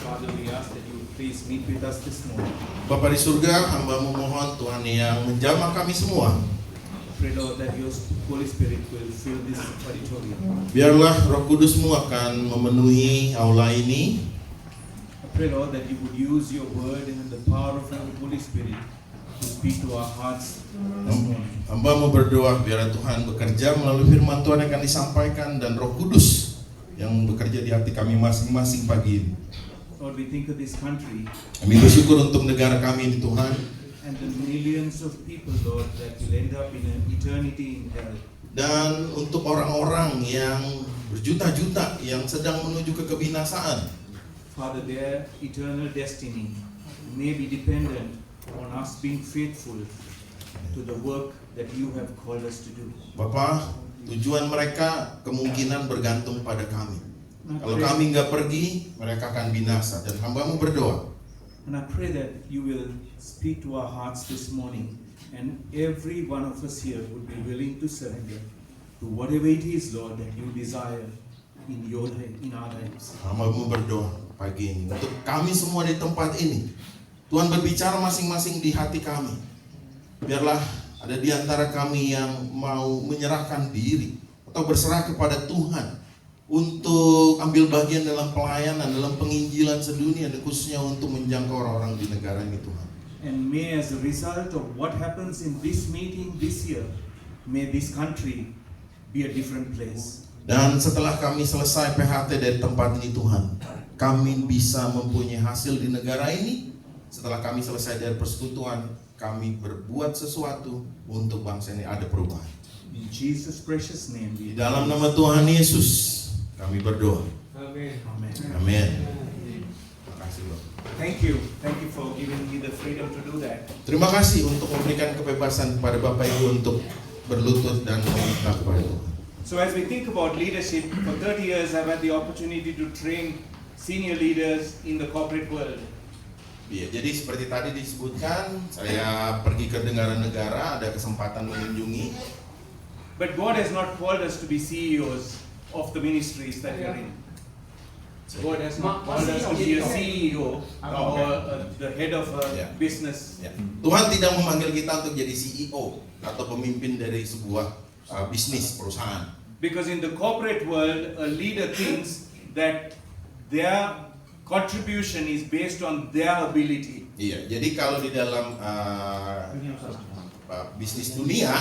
Father, we ask that you please meet with us this morning. Bapa di surga, hamba memohon Tuhan yang menjamah kami semua. Pray, Lord, that your Holy Spirit will fill this auditorium. Biarlah Roh Kudus-Mu akan memenuhi aula ini. I pray, Lord, that you would use your word and the power of your Holy Spirit to speak to our hearts this morning. Hamba mau berdoa biar Tuhan bekerja melalui firman Tuhan yang akan disampaikan dan Roh Kudus yang bekerja di hati kami masing-masing pagi ini. Lord, we think of this country Kami bersyukur untuk negara kami ini Tuhan, and the millions of people, Lord, that will end up in an eternity in hell. dan untuk orang-orang yang berjuta-juta yang sedang menuju ke kebinasaan. Father, their eternal destiny may be dependent on us being faithful to the work that you have called us to do. Bapa, Tujuan mereka kemungkinan bergantung pada kami. And I Kalau pray- kami nggak pergi, mereka akan binasa. Dan hambamu berdoa, And I pray that you will speak to our hearts this morning, and every one of us here would be willing to surrender to whatever it is, Lord, that you desire in our lives. hambamu berdoa pagi ini untuk kami semua di tempat ini. Tuhan berbicara masing-masing di hati kami. Biarlah ada di antara kami yang mau menyerahkan diri atau berserah kepada Tuhan untuk ambil bagian dalam pelayanan, dalam penginjilan sedunia, dan khususnya untuk menjangkau orang-orang di negara ini, Tuhan. And may, as a result of what happens in this meeting this year, may this country be a different place. Dan setelah kami selesai PHT dari tempat ini, Tuhan, kami bisa mempunyai hasil di negara ini. Setelah kami selesai dari persekutuan, kami berbuat sesuatu untuk bangsa ini ada perubahan. In Jesus' precious name, Di we dalam nama Tuhan Yesus kami berdoa. Amin. Amen. Amin. Terima kasih, Bapak. Thank you for giving me the freedom to do that. Terima kasih untuk memberikan kebebasan kepada Bapak Ibu untuk berlutut dan meminta kepada Tuhan. So as we think about leadership, for 30 years I've had the opportunity to train senior leaders in the corporate world. Iya, jadi seperti tadi disebutkan, saya pergi ke negara-negara, ada kesempatan mengunjungi. But God has not called us to be CEOs of the ministries that we are in. God has not called us to be a CEO or the head of a Yeah. business. Ya. Tuhan tidak memanggil kita untuk jadi CEO atau pemimpin dari sebuah bisnis perusahaan. Because in the corporate world, a leader thinks that their contribution is based on their ability. Iya, jadi kalau di dalam bisnis dunia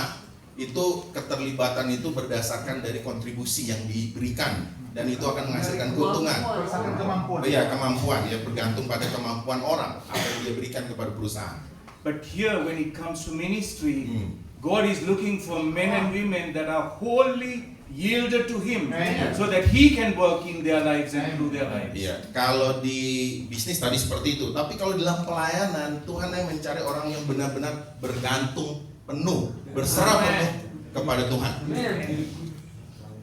itu keterlibatan itu berdasarkan dari kontribusi yang diberikan dan itu akan menghasilkan keuntungan. Berdasarkan kemampuan. Iya, kemampuan ya, bergantung pada kemampuan orang apa yang dia berikan kepada perusahaan. But here, when it comes to ministry, Hmm. God is looking for men and women that are wholly yielded to Him, Amen. so that He can work in their lives and through their lives. Iya, kalau di bisnis tadi seperti itu, tapi kalau dalam pelayanan Tuhan yang mencari orang yang benar-benar bergantung penuh, berserah penuh kepada Tuhan. Amin.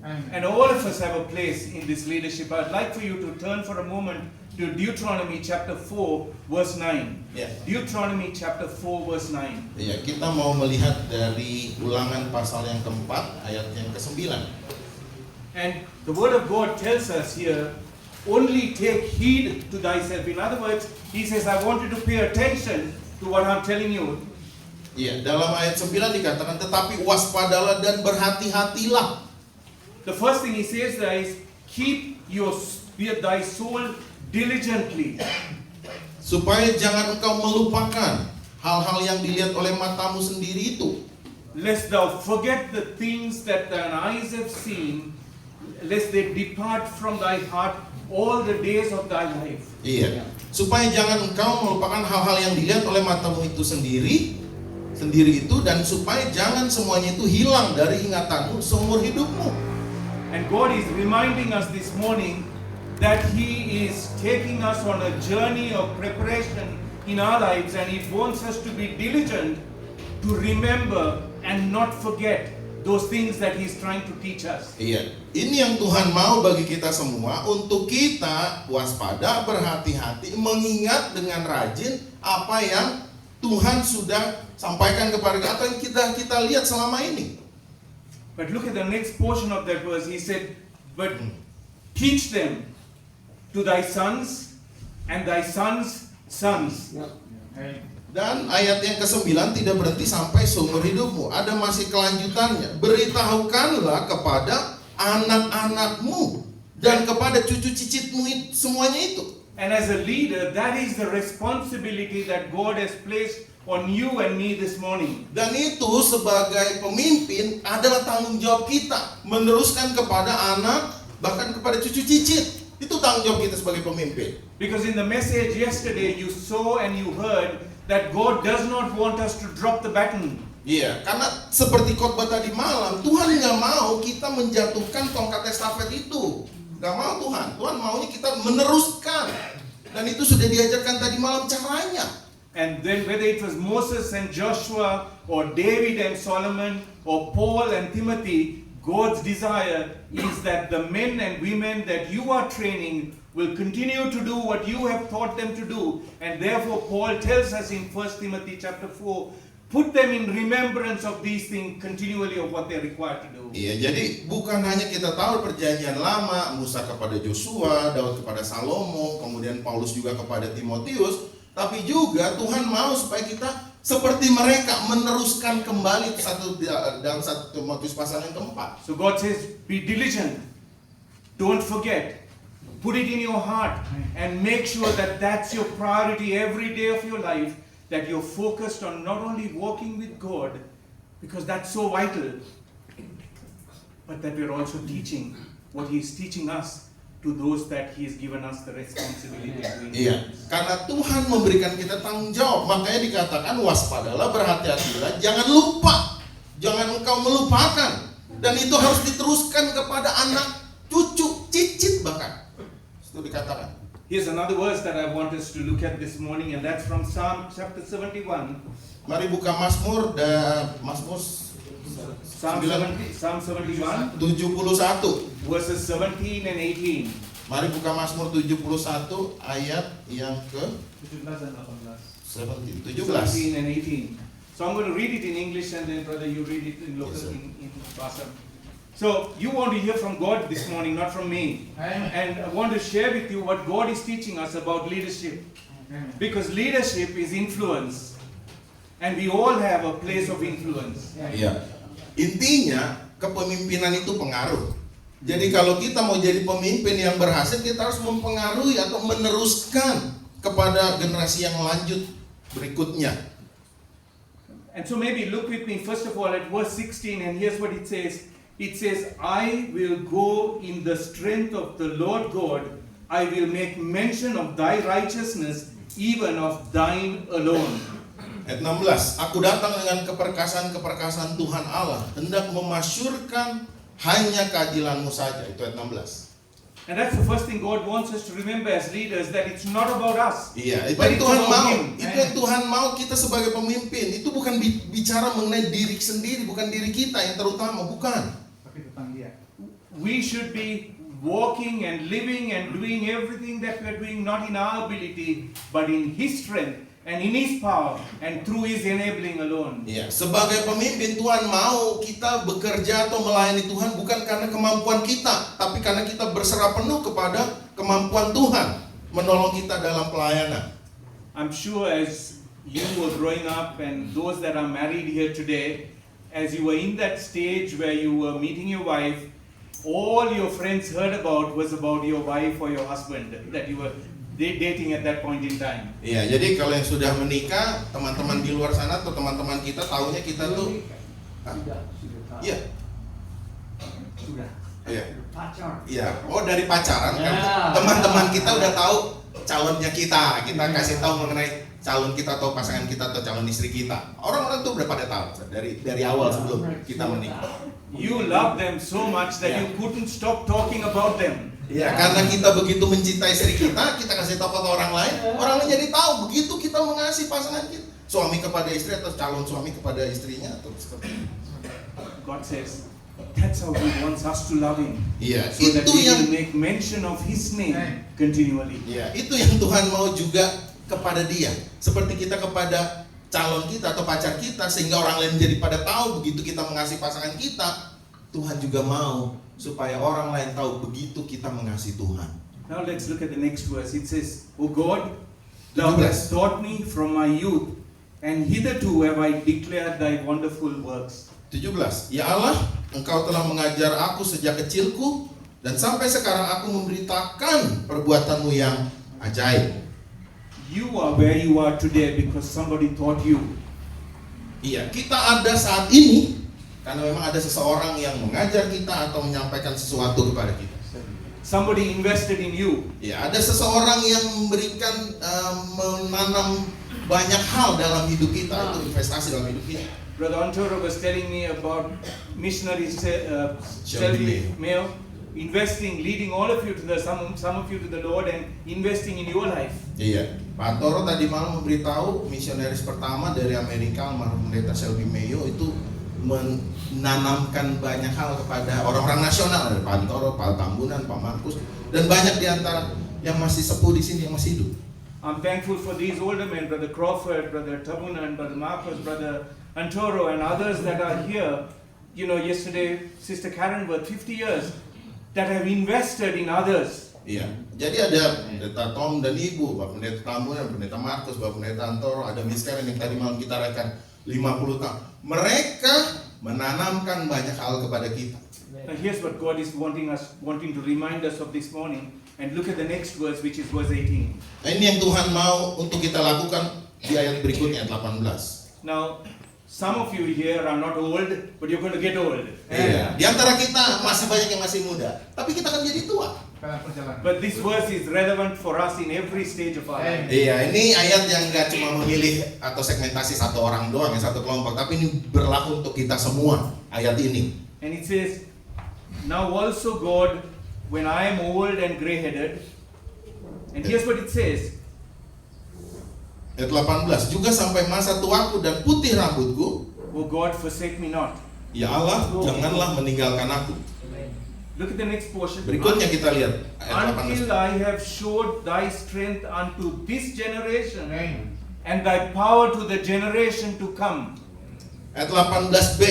And all of us have a place in this leadership. I'd like for you to turn for a moment to Deuteronomy chapter 4, verse 9. Ya. Deuteronomy chapter 4, verse 9. Iya, kita mau melihat dari Ulangan pasal yang keempat ayat yang ke-9. And the word of God tells us here, only take heed to thyself. In other words, He says, I want you to pay attention to what I'm telling you. Iya, dalam ayat 9 dikatakan, tetapi waspadalah dan berhati-hatilah. The first thing He says there is, keep thy soul diligently. Supaya jangan engkau melupakan hal-hal yang dilihat oleh matamu sendiri itu. Lest thou forget the things that thine eyes have seen, lest they depart from thy heart all the days of thy life. Iya, supaya jangan engkau melupakan hal-hal yang dilihat oleh matamu itu sendiri itu, dan supaya jangan semuanya itu hilang dari ingatanmu seumur hidupmu. And God is reminding us this morning that He is taking us on a journey of preparation in our lives, and He wants us to be diligent to remember and not forget those things that He's trying to teach us. Iya, ini yang Tuhan mau bagi kita semua, untuk kita waspada, berhati-hati, mengingat dengan rajin apa yang Tuhan sudah sampaikan kepada kita, atau yang kita lihat selama ini. But look at the next portion of that verse. He said, but teach them to thy sons and thy sons' sons. Dan ayat yang ke-9 tidak berhenti sampai seumur hidupmu, ada masih kelanjutannya. Beritahukanlah kepada anak-anakmu dan kepada cucu cicitmu, semuanya itu. And as a leader, that is the responsibility that God has placed on you and me this morning. Dan itu sebagai pemimpin adalah tanggung jawab kita, meneruskan kepada anak, bahkan kepada cucu cicit. Itu tanggung jawab kita sebagai pemimpin. Because in the message yesterday, you saw and you heard that God does not want us to drop the baton. Iya, karena seperti khotbah tadi malam, Tuhan nggak mau kita menjatuhkan tongkat estafet itu. Nggak mau Tuhan. Tuhan maunya kita meneruskan. Dan itu sudah diajarkan tadi malam caranya. And then whether it was Moses and Joshua or David and Solomon or Paul and Timothy, God's desire is that the men and women that you are training will continue to do what you have taught them to do. And therefore Paul tells us in 1 Timothy chapter 4, put them in remembrance of these things continually of what they're required to do. Iya, jadi bukan hanya kita tahu perjanjian lama, Musa kepada Joshua, Daud kepada Salomo, kemudian Paulus juga kepada Timotius, tapi juga Tuhan mau supaya kita seperti mereka meneruskan kembali dalam 1 Timotius pasal yang keempat. So God says, be diligent, don't forget, put it in your heart and make sure that that's your priority every day of your life, that you're focused on not only walking with God, because that's so vital, but that we're also teaching what He's teaching us to those that He has given us the responsibility to influence. Iya, karena Tuhan memberikan kita tanggung jawab, makanya dikatakan waspadalah, berhati-hatilah, jangan lupa, jangan engkau melupakan, dan itu harus diteruskan kepada anak, cucu, cicit bahkan. Itu dikatakan. Here's another verse that I want us to look at this morning, and that's from Psalm chapter 71. Mari buka Mazmur Psalm 71, 71 verses 17 and 18. Mari buka Mazmur 71 ayat yang ke 17 dan 18. 17 and 18. So I'm going to read it in English, and then brother you read it in local Yes, sir. in Bahasa. So you want to hear from God this morning, not from me. Amen. And I want to share with you what God is teaching us about leadership. Amen. Because leadership is influence. And we all have a place of influence. Iya. Intinya kepemimpinan itu pengaruh. Jadi kalau kita mau jadi pemimpin yang berhasil, kita harus mempengaruhi atau meneruskan kepada generasi yang lanjut berikutnya. And so maybe look with me first of all at verse 16, and here's what it says. It says, I will go in the strength of the Lord God. I will make mention of thy righteousness, even of thine alone. Ayat 16, aku datang dengan keperkasaan-keperkasaan Tuhan Allah, hendak memasyurkan hanya keadilanmu saja. Itu ayat 16. And that's the first thing God wants us to remember as leaders, that it's not about us. Iya, itu But yang it's Tuhan about mau. Him. Itu yang Tuhan mau kita sebagai pemimpin. Itu bukan bicara mengenai diri sendiri, bukan diri kita yang terutama, bukan. Tapi tentang dia. We should be walking and living and doing everything that we're doing, not in our ability, but in His strength and in His power and through His enabling alone. Iya, sebagai pemimpin Tuhan mau kita bekerja atau melayani Tuhan bukan karena kemampuan kita, tapi karena kita berserah penuh kepada kemampuan Tuhan menolong kita dalam pelayanan. I'm sure as you were growing up and those that are married here today, as you were in that stage where you were meeting your wife, all your friends heard about was about your wife or your husband that you were dating at that point in time. Iya, jadi kalau yang sudah menikah, teman-teman di luar sana atau teman-teman kita taunya kita tuh, iya, Sudah. iya, Pacar. iya. Oh, dari pacaran kan? Ya. Teman-teman kita udah tahu calonnya kita kasih tahu mengenai calon kita atau pasangan kita atau calon istri kita. Orang-orang tuh udah pada tahu dari awal sebelum kita menikah. You love them so much that you couldn't stop talking about them. Ya, karena kita begitu mencintai istri kita kasih tahu ke orang lain jadi tahu begitu kita mengasihi pasangan kita. Suami kepada istri atau calon suami kepada istrinya atau seperti itu. God says, that's how He wants us to love Him. Iya, So that itu we yang will make mention of His name continually. ya, itu yang Tuhan mau juga kepada dia. Seperti kita kepada calon kita atau pacar kita sehingga orang lain jadi pada tahu begitu kita mengasihi pasangan kita, Tuhan juga mau supaya orang lain tahu begitu kita mengasihi Tuhan. Now let's look at the next verse. It says, O God, Thou hast taught me from my youth, and hitherto have I declared Thy wonderful works. 17. Ya Allah, Engkau telah mengajar aku sejak kecilku, dan sampai sekarang aku memberitakan perbuatanmu yang ajaib. You are where you are today because somebody taught you. Iya, kita ada saat ini karena memang ada seseorang yang mengajar kita atau menyampaikan sesuatu kepada kita. Somebody invested in you. Ya, ada seseorang yang memberikan menanam banyak hal dalam hidup kita, itu investasi dalam hidup kita. Brother Antoro was telling me about missionary Shelby Mayo investing, leading all of you to the some of you to the Lord and investing in your life. Iya, Pak Toro tadi malam memberitahu misionaris pertama dari Amerika, almarhum pendeta Shelby Mayo itu menanamkan banyak hal kepada orang-orang nasional, ada Pak Antoro, Pak Tambunan, Pak Markus, dan banyak di antara yang masih sepuh di sini yang masih hidup. I'm thankful for these older men, Brother Crawford, Brother Tabunan, Brother Marcos, Brother Antoro, and others that are here. You know, yesterday, Sister Karen worked 50 years that have invested in others. Iya, jadi ada Pendeta Tom dan Ibu, Pak Pendeta Tambunan, Pendeta Markus, Pak Pendeta Antoro, ada Miss Karen yang tadi malam kita rayakan 50 tahun. Mereka menanamkan banyak hal kepada kita. Now here's what God is wanting to remind us of this morning. And look at the next verse, which is verse 18. Nah, ini yang Tuhan mau untuk kita lakukan di ayat berikutnya, 18. Now, some of you here are not old, but you're going to get old. Iya. Di antara kita masih banyak yang masih muda, tapi kita akan jadi tua. Dalam perjalanan. But this verse is relevant for us in every stage of our life. Iya, ini ayat yang nggak cuma memilih atau segmentasi satu orang doang, satu kelompok, tapi ini berlaku untuk kita semua, ayat ini. And it says, now also God, when I am old and gray-headed, and here's what it says, Ayat 18, juga sampai masa tuaku dan putih rambutku, O God, forsake me not. ya Allah, janganlah meninggalkan aku. Look at the next portion. Berikutnya kita lihat ayat Until 18. I have showed thy strength unto this generation, Amen. and thy power to the generation to come. Ayat 18b,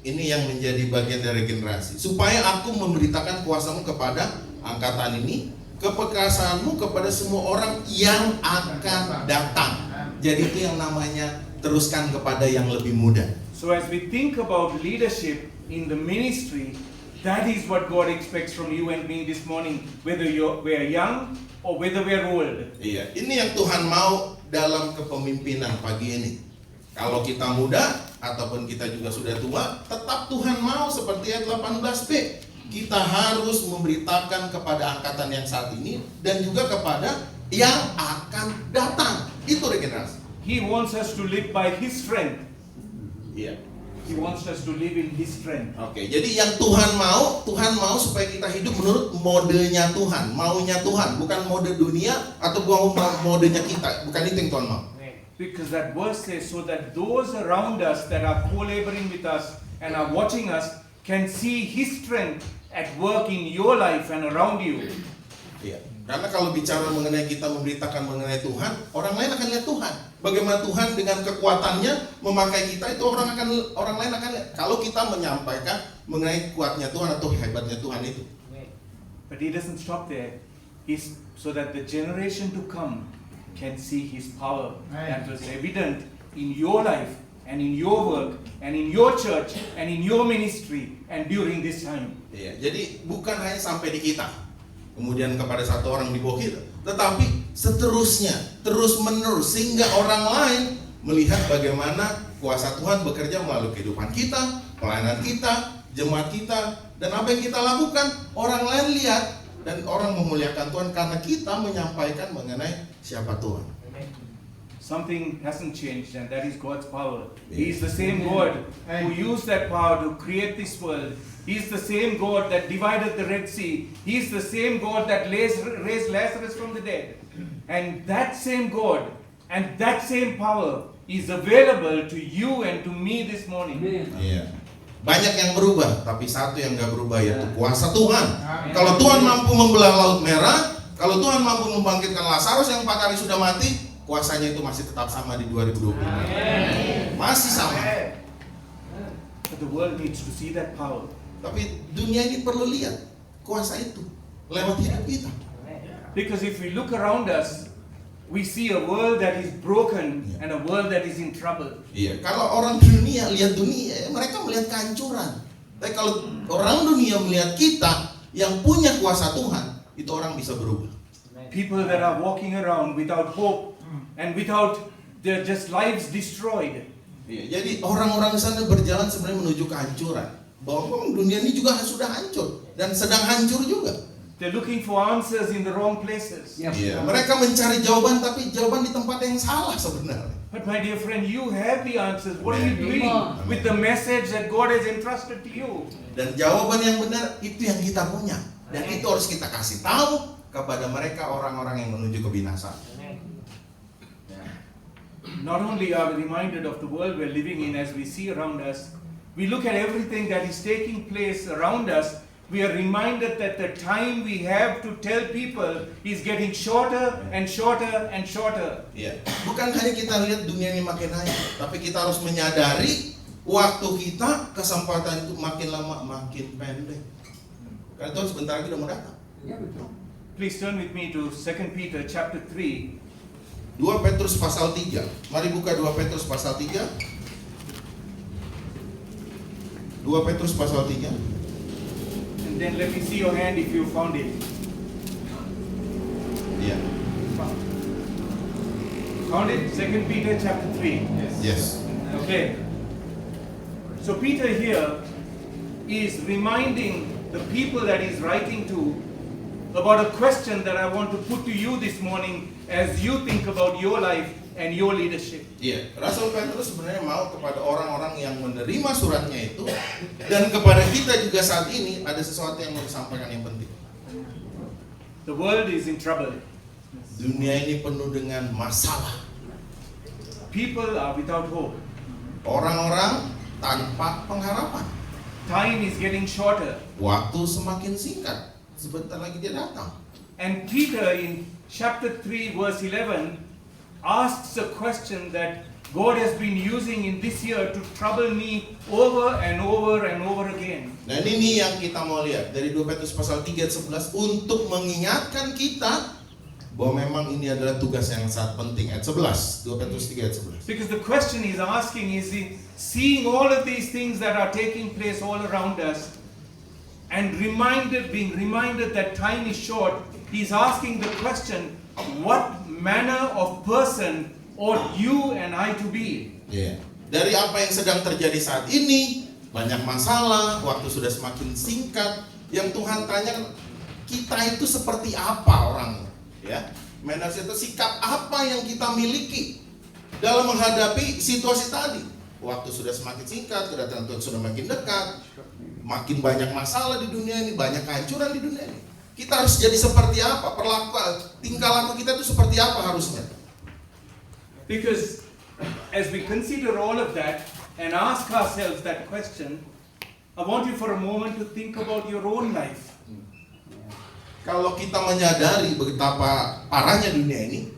ini yang menjadi bagian dari generasi. Supaya aku memberitakan kuasamu kepada angkatan ini, keperkasaanmu kepada semua orang yang akan datang. Jadi itu yang namanya teruskan kepada yang lebih muda. So as we think about leadership in the ministry, that is what God expects from you and me this morning, whether we're young or whether we're old. Iya, ini yang Tuhan mau dalam kepemimpinan pagi ini. Kalau kita muda ataupun kita juga sudah tua, tetap Tuhan mau seperti ayat 18b. Kita harus memberitakan kepada angkatan yang saat ini dan juga kepada yang akan datang. Itu regenerasi. He wants us to live by His strength. Iya. He wants us to live in His strength. Oke, jadi yang Tuhan mau supaya kita hidup menurut modenya Tuhan, maunya Tuhan, bukan mode dunia atau modenya kita. Bukan itu yang Tuhan mau. Because that verse says, so that those around us that are co-laboring with us and are watching us can see His strength at work in your life and around you. Iya. Karena kalau bicara mengenai kita memberitakan mengenai Tuhan, orang lain akan lihat Tuhan. Bagaimana Tuhan dengan kekuatannya memakai kita, itu orang lain akan lihat. Kalau kita menyampaikan mengenai kuatnya Tuhan atau hebatnya Tuhan itu. But He doesn't stop there. He's so that the generation to come can see His power that was evident in your life and in your work and in your church and in your ministry and during this time. Iya, jadi bukan hanya sampai di kita, kemudian kepada satu orang di bawah kita, tetapi seterusnya, terus menerus, sehingga orang lain melihat bagaimana kuasa Tuhan bekerja melalui kehidupan kita, pelayanan kita, jemaat kita, dan apa yang kita lakukan, orang lain lihat dan orang memuliakan Tuhan karena kita menyampaikan mengenai siapa Tuhan. Something hasn't changed, and that is God's power. He is the same God who used that power to create this world. He is the same God that divided the Red Sea. He is the same God that raised Lazarus from the dead. And that same God and that same power is available to you and to me this morning. Iya. Banyak yang berubah, tapi satu yang gak berubah yaitu kuasa Tuhan. Kalau Tuhan mampu membelah Laut Merah, kalau Tuhan mampu membangkitkan Lazarus yang 4 hari sudah mati, kuasanya itu masih tetap sama di 2020. Masih sama. But the world needs to see that power. Tapi dunia ini perlu lihat kuasa itu lewat hidup kita. Because if we look around us, we see a world that is broken and a world that is in trouble. Iya, kalau orang dunia lihat dunia, mereka melihat kehancuran. Tapi kalau orang dunia melihat kita yang punya kuasa Tuhan, itu orang bisa berubah. People that are walking around without hope and without their just lives destroyed. Iya, jadi orang-orang di sana berjalan sebenarnya menuju kehancuran. Bahwa dunia ini juga sudah hancur dan sedang hancur juga. They're looking for answers in the wrong places. Iya, mereka mencari jawaban tapi jawaban di tempat yang salah sebenarnya. But my dear friend, you have the answers. What are you doing with the message that God has entrusted to you? Dan jawaban yang benar itu yang kita punya. Dan itu harus kita kasih tahu kepada mereka orang-orang yang menuju kebinasaan. Not only are we reminded of the world we're living in as we see around us, we look at everything that is taking place around us, we are reminded that the time we have to tell people is getting shorter and shorter and shorter. Ya, bukan hanya kita lihat dunia ini makin hancur, tapi kita harus menyadari waktu kita, kesempatan itu makin lama makin pendek. Karena Tuhan sebentar lagi udah mau datang. Ya betul. Please turn with me to 2 Peter chapter 3. 2 Petrus pasal 3. Mari buka 2 Petrus pasal 3. 2 Petrus pasal 3. And then let me see your hand if you found it. Iya. Found it? 2 Peter chapter 3. Yes. Okay. So Peter here is reminding the people that he's writing to about a question that I want to put to you this morning as you think about your life and your leadership. Iya, Rasul Petrus sebenarnya mau kepada orang-orang yang menerima suratnya itu, dan kepada kita juga saat ini ada sesuatu yang mau disampaikan yang penting. The world is in trouble. Dunia ini penuh dengan masalah. People are without hope. Orang-orang tanpa pengharapan. Time is getting shorter. Waktu semakin singkat. Sebentar lagi dia datang. And Peter in chapter 3 verse 11 asks a question that God has been using in this year to trouble me over and over and over again. Dan ini yang kita mau lihat dari 2 Petrus pasal 3 ayat 11 untuk mengingatkan kita bahwa memang ini adalah tugas yang sangat penting. Ayat 11, 2 Petrus 3 ayat 11. Because the question he's asking is, he seeing all of these things that are taking place all around us and being reminded that time is short, he's asking the question, what manner of person ought you and I to be? Yeah. Dari apa yang sedang terjadi saat ini, banyak masalah, waktu sudah semakin singkat, yang Tuhan tanya kita itu seperti apa orangnya, ya. Manners itu sikap apa yang kita miliki dalam menghadapi situasi tadi. Waktu sudah semakin singkat, kedatangan Tuhan sudah makin dekat, makin banyak masalah di dunia ini, banyak kehancuran di dunia ini. Kita harus jadi seperti apa? Perlakuan, tingkah laku kita itu seperti apa harusnya? Because as we consider all of that and ask ourselves that question, I want you for a moment to think about your own life. Kalau kita menyadari betapa parahnya dunia ini,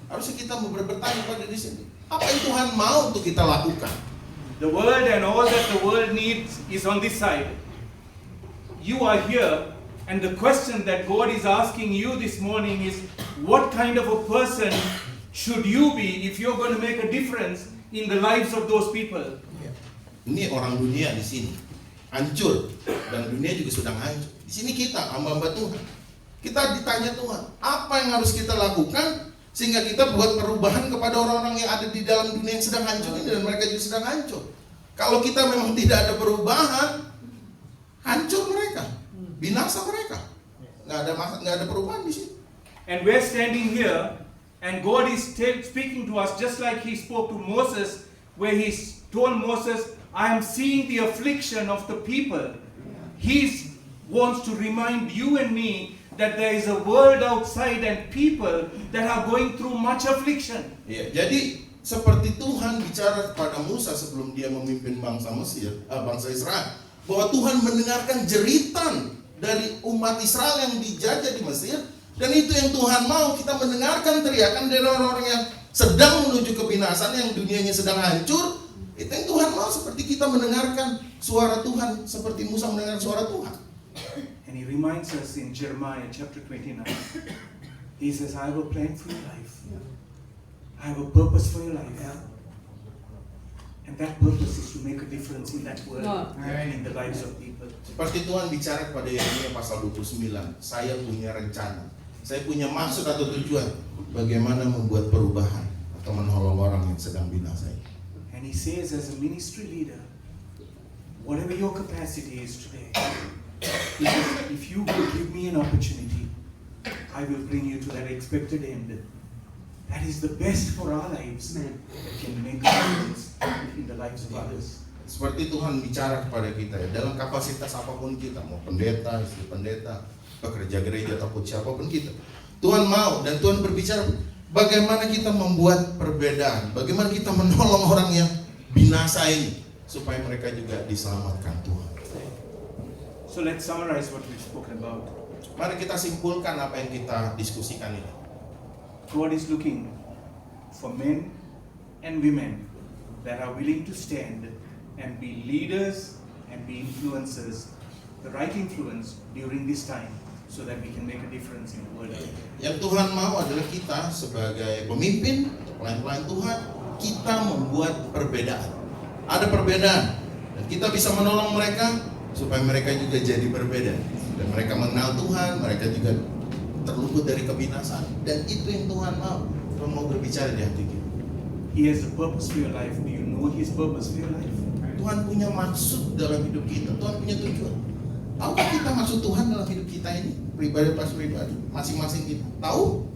harusnya kita bertanya pada diri sendiri, apa yang Tuhan mau untuk kita lakukan? The world and all that the world needs is on this side. You are here, and the question that God is asking you this morning is, what kind of a person should you be if you're going to make a difference in the lives of those people? Ini orang dunia di sini hancur, dan dunia juga sedang hancur. Di sini kita hamba-hamba Tuhan. Kita ditanya Tuhan, apa yang harus kita lakukan sehingga kita buat perubahan kepada orang-orang yang ada di dalam dunia yang sedang hancur ini, dan mereka juga sedang hancur. Kalau kita memang tidak ada perubahan, hancur mereka, binasa mereka. Nggak ada perubahan di sini. And we're standing here, and God is speaking to us just like He spoke to Moses, where He told Moses, I am seeing the affliction of the people. He wants to remind you and me that there is a world outside and people that are going through much affliction. Ya, jadi seperti Tuhan bicara kepada Musa sebelum dia memimpin bangsa Israel, bahwa Tuhan mendengarkan jeritan dari umat Israel yang dijajah di Mesir, dan itu yang Tuhan mau, kita mendengarkan teriakan dari orang-orang yang sedang menuju kebinasan, yang dunianya sedang hancur. Itu yang Tuhan mau, seperti kita mendengarkan suara Tuhan, seperti Musa mendengar suara Tuhan. And He reminds us in Jeremiah chapter 29, He says, I have a plan for your life. I have a purpose for your life. And that purpose is to make a difference in that world and in the lives of people. Seperti Tuhan bicara kepada Yeremia pasal 29, saya punya rencana, saya punya maksud atau tujuan bagaimana membuat perubahan atau menolong orang yang sedang binasa. And He says, as a ministry leader, whatever your capacity is today, if you will give me an opportunity, I will bring you to that expected end. That is the best for our lives. That can make a difference in the lives of others. Seperti Tuhan bicara kepada kita ya, dalam kapasitas apapun kita, mau pendeta, istri pendeta, pekerja gereja ataupun siapapun kita, Tuhan mau, dan Tuhan berbicara bagaimana kita membuat perbedaan, bagaimana kita menolong orang yang binasa ini supaya mereka juga diselamatkan Tuhan. So let's summarize what we've spoken about. Mari kita simpulkan apa yang kita diskusikan ini. God is looking for men and women that are willing to stand and be leaders and be influencers, the right influence during this time, so that we can make a difference in the world. Yang Tuhan mau adalah kita sebagai pemimpin, pelayan-pelayan Tuhan, kita membuat perbedaan. Ada perbedaan dan kita bisa menolong mereka supaya mereka juga jadi berbeda dan mereka mengenal Tuhan, mereka juga terluput dari kebinasaan, dan itu yang Tuhan mau. Tuhan mau berbicara di hati kita. He has a purpose for your life. Do you know His purpose for your life? Tuhan punya maksud dalam hidup kita. Tuhan punya tujuan. Tahukah kita maksud Tuhan dalam hidup kita ini? Pribadi pas pribadi, masing-masing kita. Tahu?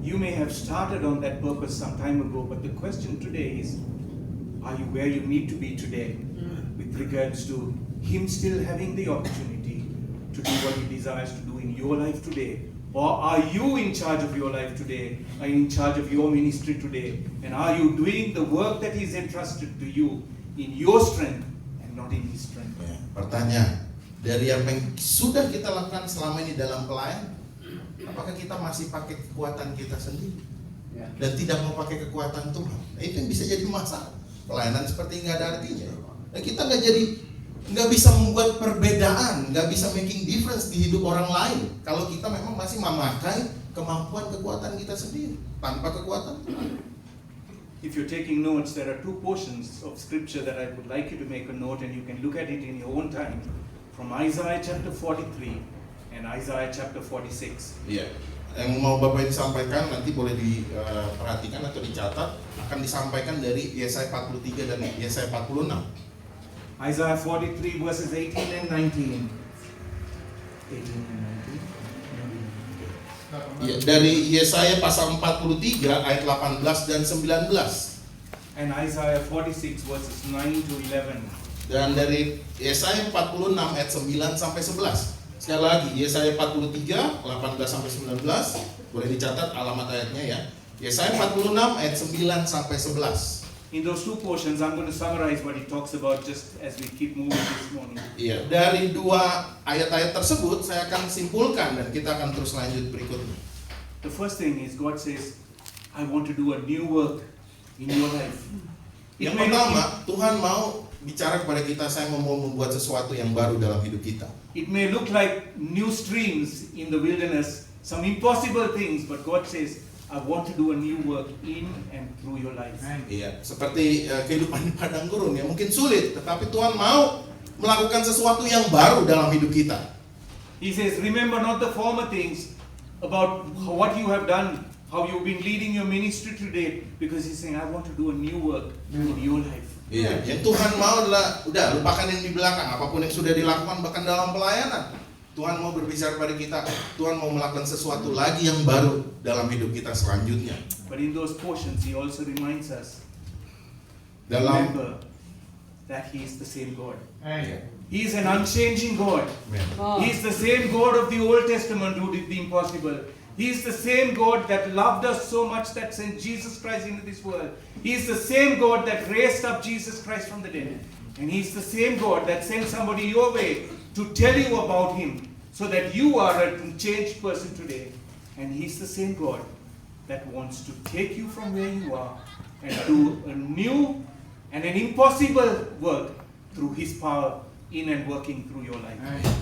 You may have started on that purpose some time ago, but the question today is, are you where you need to be today with regards to Him still having the opportunity to do what He desires to do in your life today? Or are you in charge of your life today? Are you in charge of your ministry today? And are you doing the work that He's entrusted to you in your strength and not in His strength? Ya, pertanyaan, dari apa yang sudah kita lakukan selama ini dalam pelayan, apakah kita masih pakai kekuatan kita sendiri dan tidak mau pakai kekuatan Tuhan? Nah, itu yang bisa jadi masalah. Pelayanan seperti nggak ada artinya. Dan kita nggak bisa membuat perbedaan, nggak bisa making difference di hidup orang lain kalau kita memang masih memakai kemampuan kekuatan kita sendiri tanpa kekuatan Tuhan. If you're taking notes, there are two portions of scripture that I would like you to make a note, and you can look at it in your own time, from Isaiah chapter 43 and Isaiah chapter 46. Iya, yang mau Bapak ini sampaikan nanti boleh diperhatikan atau dicatat, akan disampaikan dari Yesaya 43 dan Yesaya 46. Isaiah 43 verses 18 and 19. 18 and 19. Ya, dari Yesaya pasal 43 ayat 18 dan 19. And Isaiah 46 verses 9 to 11. Dan dari Yesaya 46 ayat 9 sampai 11. Sekali lagi, Yesaya 43 18 sampai 19. Boleh dicatat alamat ayatnya ya. Yesaya 46 ayat 9 sampai 11. In those two portions, I'm going to summarize what he talks about just as we keep moving this morning. Iya, dari dua ayat-ayat tersebut saya akan simpulkan dan kita akan terus lanjut berikutnya. The first thing is God says, I want to do a new work in your life. It Yang may pertama, look, Tuhan mau bicara kepada kita, saya mau membuat sesuatu yang baru dalam hidup kita. it may look like new streams in the wilderness, some impossible things, but God says, I want to do a new work in and through your life. Iya, seperti kehidupan di padang gurun ya, mungkin sulit, tetapi Tuhan mau melakukan sesuatu yang baru dalam hidup kita. He says, remember not the former things about what you have done, how you've been leading your ministry today, because He's saying, I want to do a new work in your life. Iya, yang Tuhan mau adalah udah lupakan yang di belakang, apapun yang sudah dilakukan bahkan dalam pelayanan. Tuhan mau berbicara pada kita, Tuhan mau melakukan sesuatu lagi yang baru dalam hidup kita selanjutnya. But in those portions, He also reminds us, Dalam remember that He is the same God. Iya. He is an unchanging God. He is the same God of the Old Testament who did the impossible. He is the same God that loved us so much that sent Jesus Christ into this world. He is the same God that raised up Jesus Christ from the dead. And He is the same God that sent somebody your way to tell you about Him, so that you are a changed person today. And He's the same God that wants to take you from where you are and do a new and an impossible work through His power in and working through your life.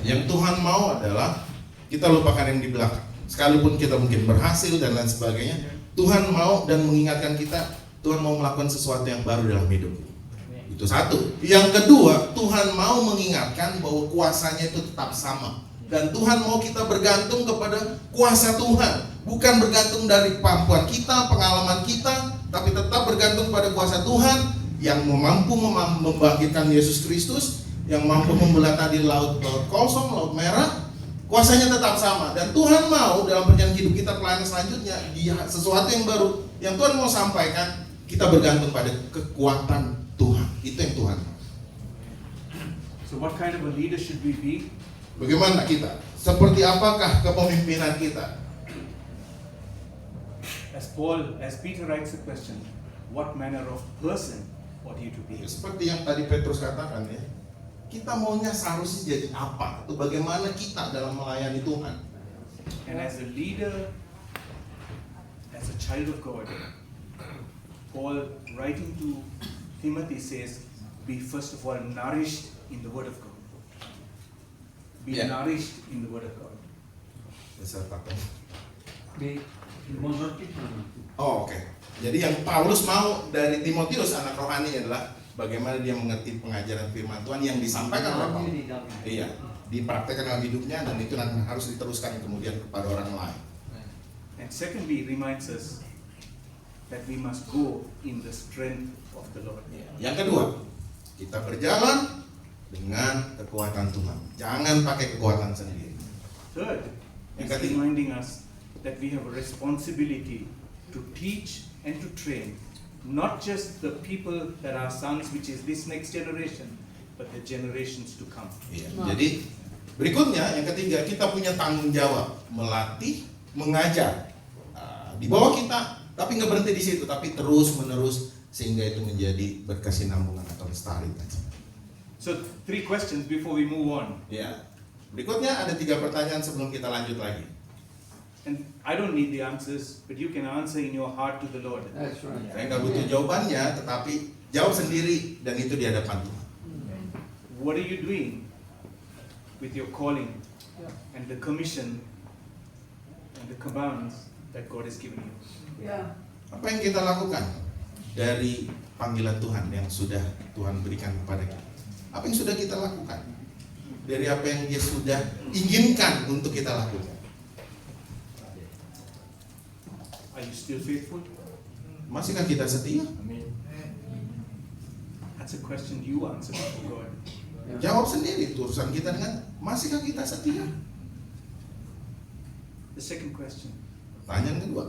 Yang Tuhan mau adalah kita lupakan yang di belakang. Sekalipun kita mungkin berhasil dan lain sebagainya, Tuhan mau dan mengingatkan kita, Tuhan mau melakukan sesuatu yang baru dalam hidup. Itu satu. Yang kedua, Tuhan mau mengingatkan bahwa kuasanya itu tetap sama. Dan Tuhan mau kita bergantung kepada kuasa Tuhan. Bukan bergantung dari kemampuan kita, pengalaman kita, tapi tetap bergantung pada kuasa Tuhan yang mampu membangkitkan Yesus Kristus, yang mampu membelah tadi laut kosong, laut merah. Kuasanya tetap sama. Dan Tuhan mau dalam perjalanan hidup kita pelayanan selanjutnya, sesuatu yang baru yang Tuhan mau sampaikan, kita bergantung pada kekuatan Tuhan. Itu yang Tuhan. So what kind of a leader should we be? Bagaimana kita? Seperti apakah kepemimpinan kita? As Peter writes the question, what manner of person ought you to be? Seperti yang tadi Petrus katakan ya, kita maunya seharusnya jadi apa? Atau bagaimana kita dalam melayani Tuhan? And as a leader, as a child of God, Paul writing to Timothy says, be first of all nourished in the Word of God. Be Yeah. nourished in the Word of God. Saya takut. May more people. Oh, oke. Jadi yang Paulus mau dari Timotius anak rohani adalah bagaimana dia mengerti pengajaran firman Tuhan yang disampaikan oleh Paulus. Iya, dipraktekkan dalam hidupnya dan itu nanti harus diteruskan kemudian kepada orang lain. And secondly, it reminds us that we must go in the strength of the Lord. Yang kedua, kita berjalan dengan kekuatan Tuhan. Jangan pakai kekuatan sendiri. Third, Yang it's ketiga. reminding us that we have a responsibility to teach and to train not just the people that are sons, which is this next generation, but the generations to come. Iya. Jadi berikutnya yang ketiga, kita punya tanggung jawab melatih, mengajar di bawah kita, tapi nggak berhenti di situ, tapi terus menerus sehingga itu menjadi berkesinambungan atau lestari. So 3 questions before we move on. Ya. Berikutnya ada 3 pertanyaan sebelum kita lanjut lagi. And I don't need the answers, but you can answer in your heart to the Lord. That's right. Saya nggak butuh jawabannya, tetapi jawab sendiri dan itu di hadapan Tuhan. What are you doing with your calling and the commission and the commands that God has given you? Yeah. Apa yang kita lakukan dari panggilan Tuhan yang sudah Tuhan berikan kepada kita? Apa yang sudah kita lakukan? Dari apa yang Dia sudah inginkan untuk kita lakukan? Are you still faithful? Masihkah kita setia? That's a question you answer to God. Jawab sendiri, itu urusan kita dengan masihkah kita setia? The second question, Pertanyaan kedua,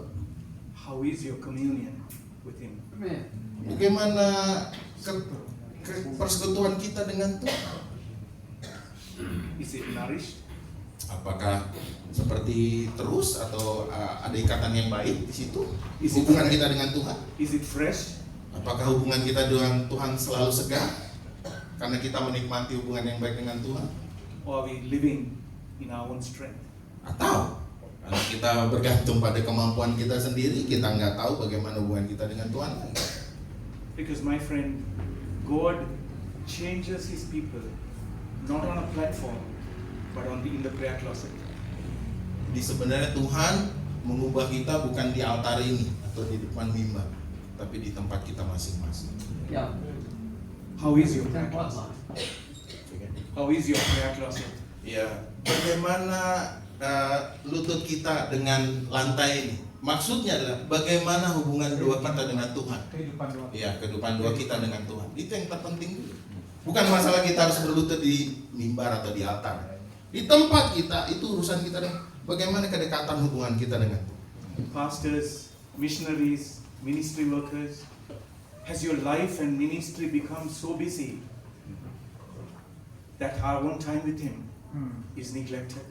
how is your communion with Him? Amen. bagaimana persekutuan kita dengan Tuhan? Is it nourished? Apakah seperti terus atau ada ikatan yang baik di situ? Is it Hubungan fresh? kita dengan Tuhan? Is it fresh? Apakah hubungan kita dengan Tuhan selalu segar? Karena kita menikmati hubungan yang baik dengan Tuhan? Or are we living in our own strength? Atau karena kita bergantung pada kemampuan kita sendiri, kita nggak tahu bagaimana hubungan kita dengan Tuhan? Because my friend, God changes His people not on a platform, but in the prayer closet. Jadi sebenarnya Tuhan mengubah kita bukan di altar ini atau di depan mimbar, tapi di tempat kita masing-masing. Yeah. How is your prayer Thank God. closet? How is your prayer closet? Ya, bagaimana lutut kita dengan lantai ini? Maksudnya adalah bagaimana hubungan doa kita dengan Tuhan? Kehidupan doa. Ya, kehidupan doa kita dengan Tuhan. Itu yang terpenting dulu. Bukan masalah kita harus berlutut di mimbar atau di altar. Di tempat kita, itu urusan kita dengan bagaimana kedekatan hubungan kita dengan Tuhan. Pastors, missionaries, ministry workers, has your life and ministry become so busy that our own time with Him is neglected?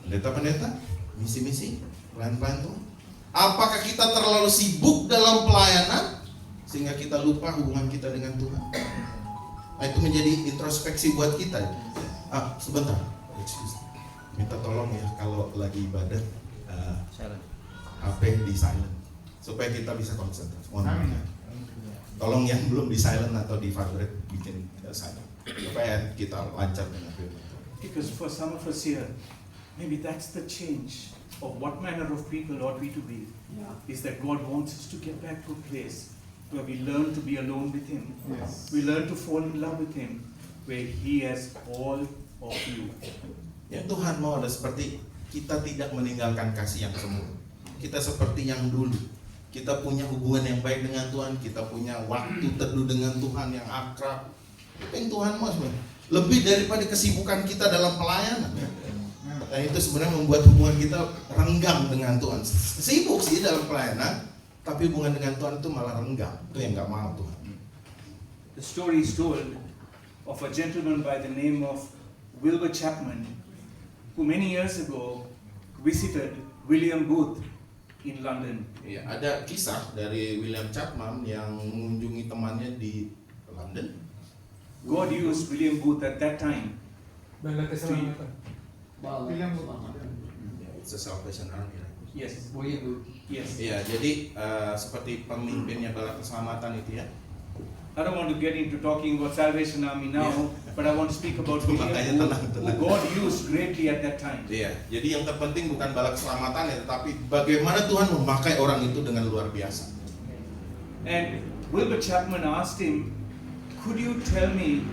Pendeta-pendeta, misi-misi, pelayan-pelayan Tuhan. Apakah kita terlalu sibuk dalam pelayanan sehingga kita lupa hubungan kita dengan Tuhan? Nah, itu menjadi introspeksi buat kita. Sebentar, excuse. Minta tolong ya kalau lagi ibadah Silent. HP di silent supaya kita bisa konsentrasi. Mohon maaf Amin. ya. Tolong yang belum di silent atau di favorite bikin silent supaya kita lancar dengan firman Tuhan. Because for some of us here, maybe that's the change of what manner of people ought we to be. Yeah. Is that God wants us to get back to a place where we learn to be alone with Him. Yes. We learn to fall in love with Him, where He has all of you. Yang Tuhan mau ada seperti kita tidak meninggalkan kasih yang semula. Kita seperti yang dulu. Kita punya hubungan yang baik dengan Tuhan. Kita punya waktu teduh dengan Tuhan yang akrab. Itu yang Tuhan mau sebenarnya. Lebih daripada kesibukan kita dalam pelayanan. Dan itu sebenarnya membuat hubungan kita renggang dengan Tuhan. Sibuk sih dalam pelayanan, tapi hubungan dengan Tuhan itu malah renggang. Itu yang gak mau Tuhan. The story is told of a gentleman by the name of Wilbur Chapman, who many years ago visited William Booth in London. Ya, ada kisah dari William Chapman yang mengunjungi temannya di London. God used William Booth at that time. Bala keselamatan. William Booth. It's a Salvation Army. Right? Yes, Oh iya Bu. yes. Ya, jadi seperti pemimpinnya Bala Keselamatan itu ya. I don't want to get into talking about Salvation Army now, Yeah. but I want to speak about Makanya William tenang, Booth, who tenang. God used greatly at that time. Iya, jadi yang terpenting bukan Bala Keselamatan ya, tetapi bagaimana Tuhan memakai orang itu dengan luar biasa. And Wilbur Chapman asked him, could you tell me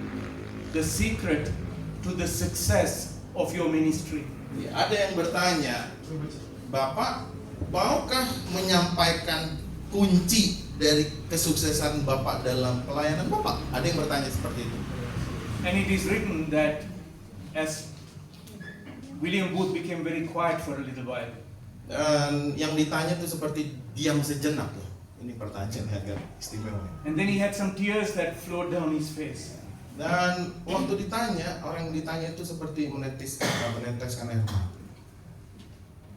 the secret to the success of your ministry? Ya, ada yang bertanya, Bapak maukah menyampaikan kunci dari kesuksesan Bapak dalam pelayanan Bapak? Ada yang bertanya seperti itu. And it is written that as William Booth became very quiet for a little while, Dan yang ditanya itu seperti diam sejenak loh. Ini pertanyaan yang agak istimewa. and then he had some tears that flowed down his face. Dan waktu ditanya, orang yang ditanya itu seperti meneteskan air mata.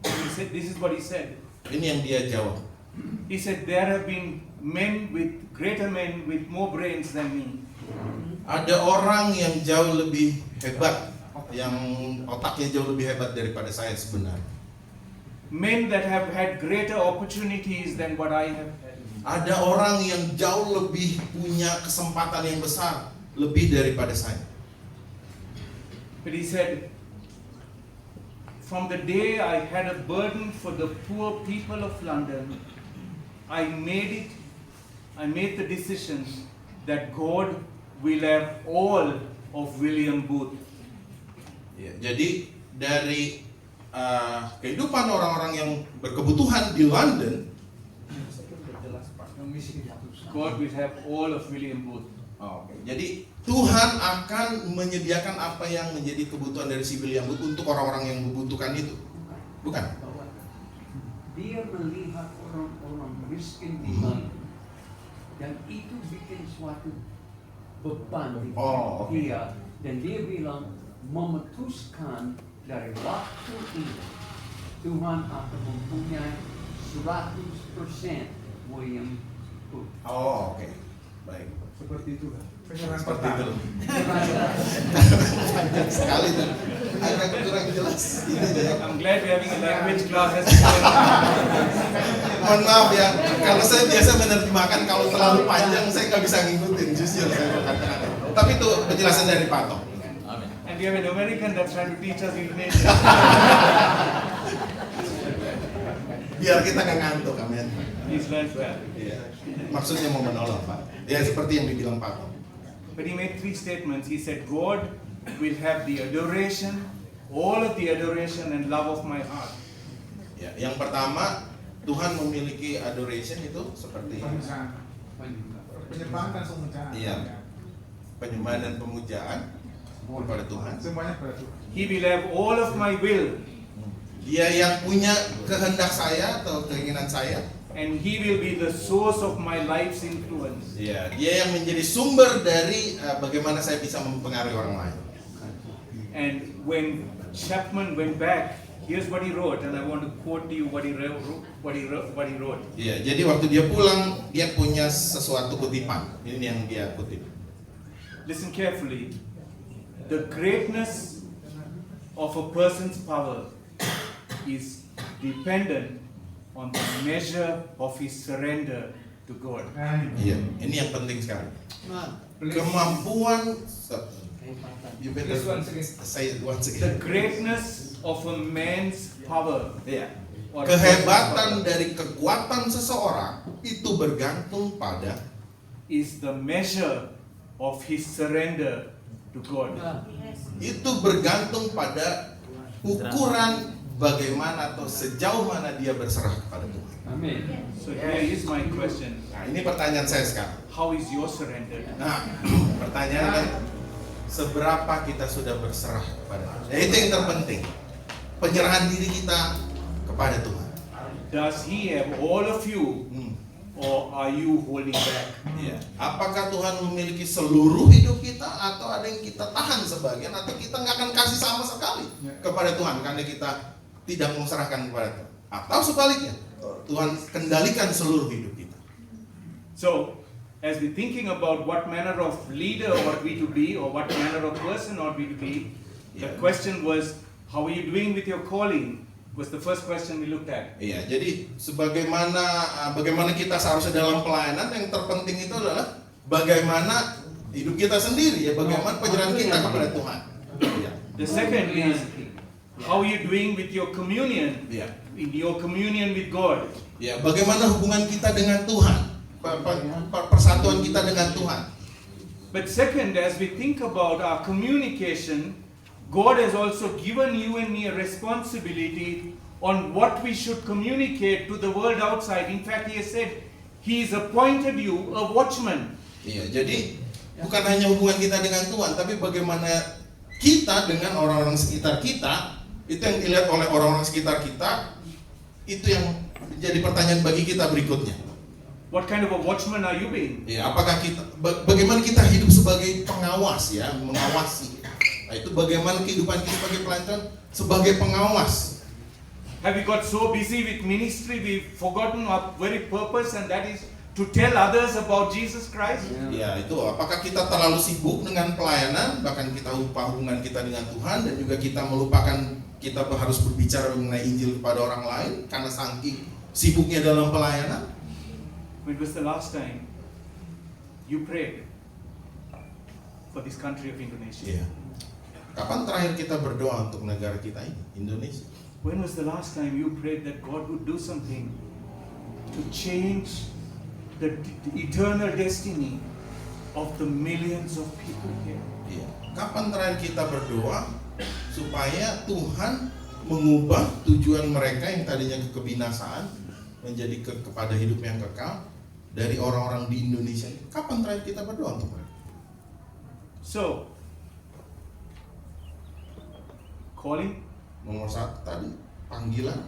He said, this is what he said. Ini yang dia jawab. He said, there have been greater men with more brains than me. Ada orang yang jauh lebih hebat, yang otaknya jauh lebih hebat daripada saya sebenarnya. Men that have had greater opportunities than what I have had. Ada orang yang jauh lebih punya kesempatan yang besar, lebih daripada saya. But he said, from the day I had a burden for the poor people of London, I made the decision that God will have all of William Booth. Ya, jadi dari kehidupan orang-orang yang berkebutuhan di London, Yang misi kita. God will have all of William Booth. jadi Tuhan akan menyediakan apa yang menjadi kebutuhan dari si William Booth untuk orang-orang yang membutuhkan itu. Bukan? Bahwa dia melihat orang-orang miskin di London dan itu bikin suatu beban di Oh, oke. dia, dan dia bilang memutuskan dari waktu ini Tuhan akan mempunyai 100% William Booth. Oh, oke. Baik. Seperti itu kan. Penyerahan Seperti pertama. itu. Panjang sekali tuh. Agak kurang jelas. Ini ya. I'm glad we're having a language class. Mohon maaf ya, kalau saya biasa menerjemahkan kalau terlalu panjang saya nggak bisa ngikutin, jujur saya berkata. Tapi itu penjelasan dari Pak Tom. And we have an American that's trying to teach us Indonesian. Biar kita nggak ngantuk, amin. He's learned well. Iya. Maksudnya mau menolong Pak. Ya seperti yang dibilang Pak Tom. But he made 3 statements. He said, God will have the adoration, all of the adoration and love of my heart. Ya, yang pertama Tuhan memiliki adoration itu seperti Pemujaan. Penyembahan kan pemujaan. Iya. penyembahan dan pemujaan kepada Tuhan. Semuanya pada Tuhan. He will have all of my will, Dia yang punya kehendak saya atau keinginan saya. and he will be the source of my life's influence. Ya, dia yang menjadi sumber dari bagaimana saya bisa mempengaruhi orang lain. And when Chapman went back, here's what he wrote, and I want to quote to you what he wrote. Ya, jadi waktu dia pulang, dia punya sesuatu kutipan. Ini yang dia kutip. Listen carefully. The greatness of a person's power is dependent on the measure of his surrender to God. Nah, ini. Iya, ini yang penting sekali. Kemampuan. You better Please once again. say it once The again. greatness of a man's power, Iya. or Kehebatan dari kekuatan seseorang itu bergantung pada is the measure of his surrender to God. itu bergantung pada ukuran bagaimana atau sejauh mana dia berserah kepada Tuhan. Amin. So here is my question. Nah, ini pertanyaan saya sekarang. How is your surrender? Nah, pertanyaannya seberapa kita sudah berserah kepada Tuhan? Ya, itu yang terpenting. Penyerahan diri kita kepada Tuhan. Does he have all of you, or are you holding back? Iya. Apakah Tuhan memiliki seluruh hidup kita atau ada yang kita tahan sebagian atau kita nggak akan kasih sama sekali kepada Tuhan karena kita tidak menyerahkan kepada Tuhan? Atau sebaliknya, Tuhan kendalikan seluruh hidup kita. So, as we're thinking about what manner of leader ought we to be, or what manner of person ought we to be, the Yeah. question was, how are you doing with your calling? Was the first question we looked at. Iya, jadi bagaimana kita seharusnya dalam pelayanan, yang terpenting itu adalah bagaimana hidup kita sendiri, ya, bagaimana penyerahan kita kepada Tuhan. Iya. The second is, how are you doing with your communion? Iya. In your communion with God. Ya, bagaimana hubungan kita dengan Tuhan, persatuan kita dengan Tuhan. But second, as we think about our communication, God has also given you and me a responsibility on what we should communicate to the world outside. In fact, He has said He has appointed you a watchman. Iya, jadi bukan hanya hubungan kita dengan Tuhan, tapi bagaimana kita dengan orang-orang sekitar kita, itu yang dilihat oleh orang-orang sekitar kita, itu yang jadi pertanyaan bagi kita berikutnya. What kind of a watchman are you being? Ya, apakah kita, bagaimana kita hidup sebagai pengawas, ya, mengawasi. Nah, itu bagaimana kehidupan kita sebagai pelayan sebagai pengawas. Have we got so busy with ministry we've forgotten our very purpose, and that is to tell others about Jesus Christ? Ya, itu apakah kita terlalu sibuk dengan pelayanan, bahkan kita lupa hubungan kita dengan Tuhan, dan juga kita melupakan kita harus berbicara mengenai Injil kepada orang lain karena saking sibuknya dalam pelayanan. When was the last time you prayed for this country of Indonesia? Ya. Kapan terakhir kita berdoa untuk negara kita ini, Indonesia? When was the last time you prayed that God would do something to change the eternal destiny of the millions of people here? Ya. Kapan terakhir kita berdoa supaya Tuhan mengubah tujuan mereka yang tadinya kebinasaan menjadi kepada hidup yang kekal dari orang-orang di Indonesia? Kapan terakhir kita berdoa untuk mereka? So, calling, Nomor satu tadi panggilan,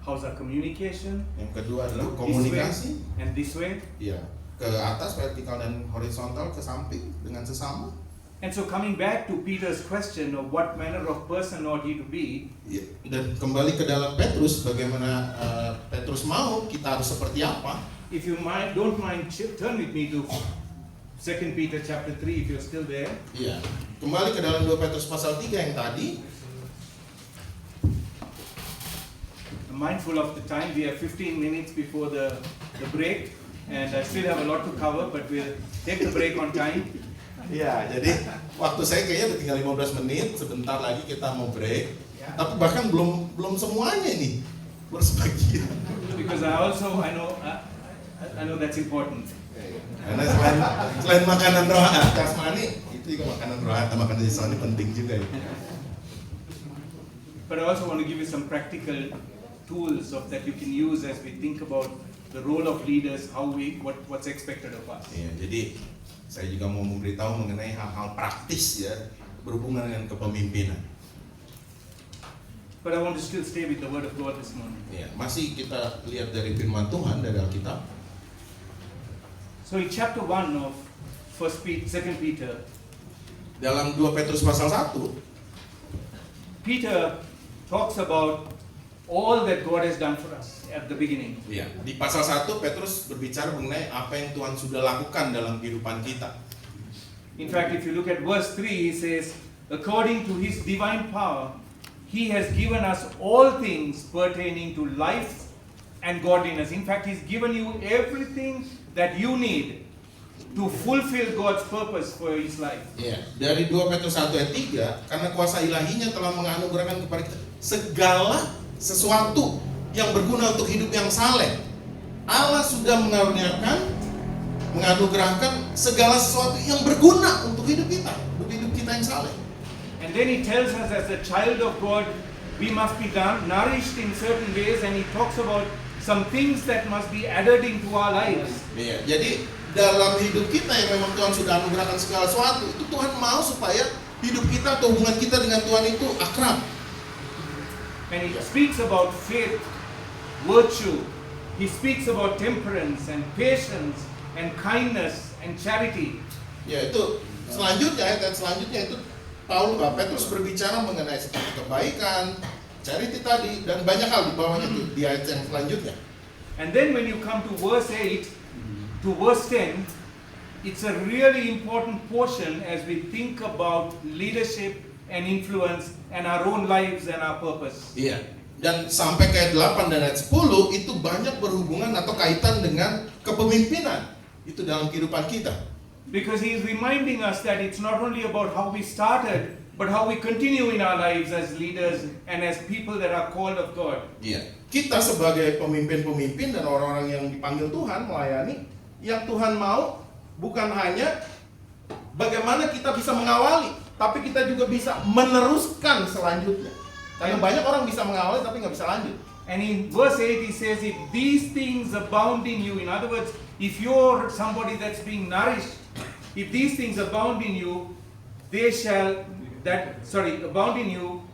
how's our communication? yang kedua adalah This komunikasi, way and this way. ya, ke atas vertikal dan horizontal, ke samping dengan sesama. And so coming back to Peter's question of what manner of person ought he to be, Ya, dan kembali ke dalam Petrus, bagaimana Petrus mau kita harus seperti apa? if you don't mind, turn with me to 2 Peter chapter 3 if you're still there. Ya, kembali ke dalam 2 Petrus pasal 3 yang tadi. I'm mindful of the time. We have 15 minutes before the break, and I still have a lot to cover, but we'll take the break on time. Ya, jadi waktu saya kayaknya udah tinggal 15 menit, sebentar lagi kita mau break. Tapi bahkan belum semuanya ini, baru sebagian. Because I know that's important. Karena selain makanan rohani, jasmani, itu juga makanan rohani, makanan jasmani penting juga ya. But I also want to give you some practical tools that you can use as we think about the role of leaders, what's expected of us. Ya, jadi saya juga mau memberitahu mengenai hal-hal praktis ya berhubungan dengan kepemimpinan. But I want to still stay with the Word of God this morning. Ya, masih kita lihat dari firman Tuhan dari Alkitab. So in chapter 1 of 2 Peter, Dalam 2 Petrus pasal 1, Peter talks about all that God has done for us at the beginning. ya, di pasal 1 Petrus berbicara mengenai apa yang Tuhan sudah lakukan dalam kehidupan kita. In fact, if you look at verse 3, he says, according to his divine power, he has given us all things pertaining to life and godliness. In fact, he's given you everything that you need to fulfill God's purpose for his life. Ya, dari 2 Petrus 1 ayat 3, karena kuasa ilahinya telah menganugerahkan kepada kita segala sesuatu yang berguna untuk hidup yang saleh. Allah sudah menganugerahkan segala sesuatu yang berguna untuk hidup kita yang saleh. And then he tells us as a child of God, we must be nourished in certain ways, and he talks about some things that must be added into our lives. Ya, jadi dalam hidup kita yang memang Tuhan sudah anugerahkan segala sesuatu, itu Tuhan mau supaya hidup kita atau hubungan kita dengan Tuhan itu akrab. And he speaks about faith, virtue. He speaks about temperance and patience and kindness and charity. Ya, itu selanjutnya, ayat selanjutnya itu Petrus berbicara mengenai seperti kebaikan, charity tadi, dan banyak hal di bawahnya tuh, di ayat yang selanjutnya. And then when you come to verse 8 to verse 10, it's a really important portion as we think about leadership and influence and our own lives and our purpose. Iya. Dan sampai ke ayat 8 dan ayat 10 itu banyak berhubungan atau kaitan dengan kepemimpinan itu dalam kehidupan kita. Because he is reminding us that it's not only about how we started, but how we continue in our lives as leaders and as people that are called of God. Iya. Kita sebagai pemimpin-pemimpin dan orang-orang yang dipanggil Tuhan melayani, yang Tuhan mau bukan hanya bagaimana kita bisa mengawali, tapi kita juga bisa meneruskan selanjutnya. Karena banyak orang bisa mengawali tapi nggak bisa lanjut. And in verse 8 he says, if these things abound in you, in other words, if you're somebody that's being nourished, if these things abound in you, abound in you,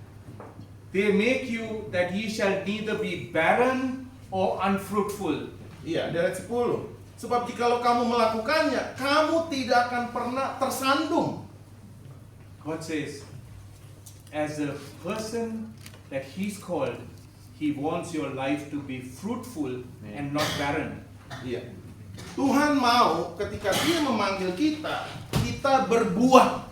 they make you that ye shall neither be barren or unfruitful. Iya, dari ayat 10. Sebab jikalau kamu melakukannya, kamu tidak akan pernah tersandung. God says, as a person that he's called, he wants your life to be fruitful and not barren. Iya. Tuhan mau ketika Dia memanggil kita, kita berbuah,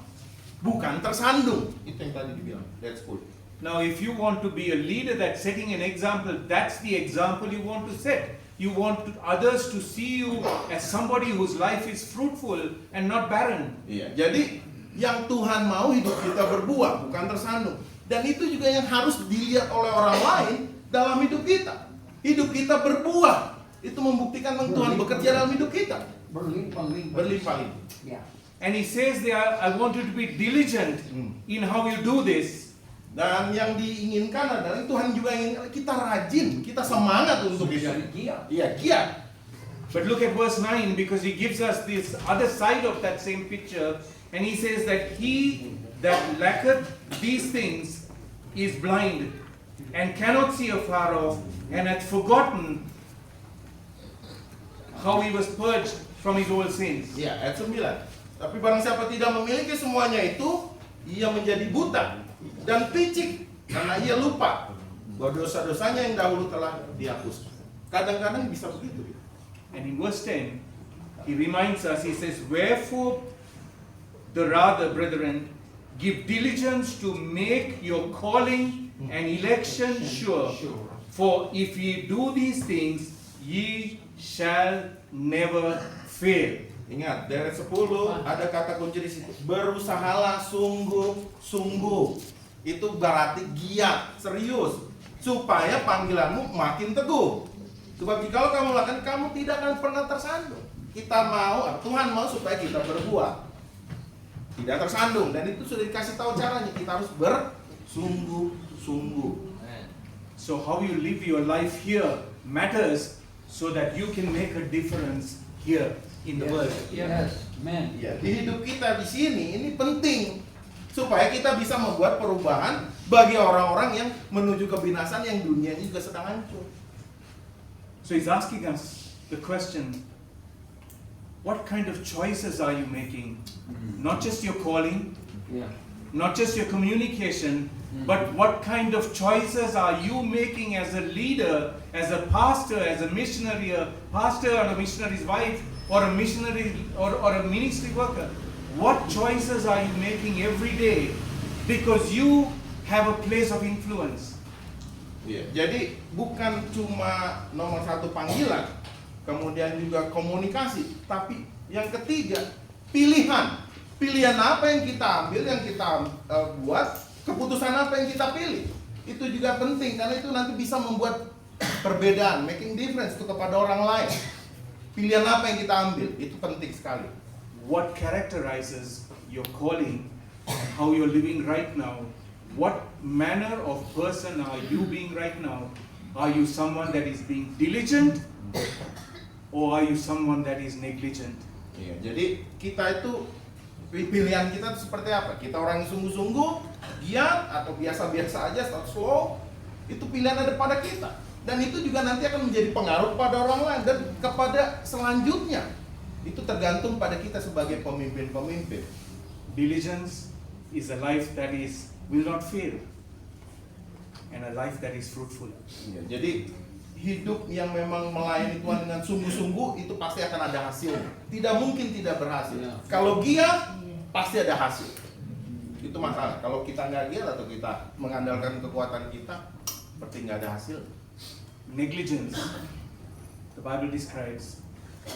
bukan tersandung. Itu yang tadi dibilang. That's good. Now, if you want to be a leader that's setting an example, that's the example you want to set. You want others to see you as somebody whose life is fruitful and not barren. Iya. Jadi yang Tuhan mau hidup kita berbuah, bukan tersandung. Dan itu juga yang harus dilihat oleh orang lain dalam hidup kita. Hidup kita berbuah. Itu membuktikan bahwa Tuhan bekerja dalam hidup kita. Berlimpah-limpah. Berlimpah-limpah. Ya. And he says there, I want you to be diligent in how you do this. Dan yang diinginkan adalah Tuhan juga ingin kita rajin, kita semangat untuk itu. Jadi giat. Iya, giat. But look at verse 9, because he gives us this other side of that same picture. And he says that he that lacketh these things is blind and cannot see afar off, and hath forgotten how he was purged from his old sins. Iya, ayat 9. Tapi barang siapa tidak memiliki semuanya itu, ia menjadi buta dan picik karena ia lupa bahwa dosa-dosanya yang dahulu telah dihapus. Kadang-kadang bisa begitu. And in verse 10, he reminds us, he says, wherefore the rather, brethren, give diligence to make your calling and election sure. For if ye do these things, ye shall never fail. Ingat, dari 10 ada kata kunci di situ. Berusahalah sungguh-sungguh. Itu berarti giat, serius, supaya panggilanmu makin teguh. Sebab jikalau kamu lakukan, kamu tidak akan pernah tersandung. Kita mau, Tuhan mau supaya kita berbuah, tidak tersandung. Dan itu sudah dikasih tahu caranya. Kita harus bersungguh-sungguh. So how you live your life here matters so that you can make a difference here in the world. Yes. Amen. Ya, di hidup kita di sini ini penting supaya kita bisa membuat perubahan bagi orang-orang yang menuju kebinasan yang dunianya juga sedang hancur. So he's asking us the question, what kind of choices are you making? Not just your calling, Yeah. not just your communication, but what kind of choices are you making as a leader, as a pastor, as a missionary, a pastor or a missionary's wife, or a missionary or a ministry worker? What choices are you making every day? Because you have a place of influence. Ya, jadi bukan cuma nomor 1 panggilan, kemudian juga komunikasi, tapi yang ketiga pilihan. Pilihan apa yang kita ambil, yang kita buat, keputusan apa yang kita pilih. Itu juga penting karena itu nanti bisa membuat perbedaan, making difference itu kepada orang lain. Pilihan apa yang kita ambil, itu penting sekali. What characterizes your calling, how you're living right now? What manner of person are you being right now? Are you someone that is being diligent, or are you someone that is negligent? Iya, jadi kita itu pilihan kita itu seperti apa? Kita orang yang sungguh-sungguh, giat atau biasa-biasa aja, slow, itu pilihan ada pada kita. Dan itu juga nanti akan menjadi pengaruh pada orang lain dan kepada selanjutnya. Itu tergantung pada kita sebagai pemimpin-pemimpin. Diligence is a life that will not fail. and a life that is fruitful. Ya, jadi hidup yang memang melayani Tuhan dengan sungguh-sungguh itu pasti akan ada hasilnya. Tidak mungkin tidak berhasil. Ya. Kalau giat pasti ada hasil. Itu masalah. Kalau kita nggak giat atau kita mengandalkan kekuatan kita, seperti nggak ada hasil. Negligence, the Bible describes,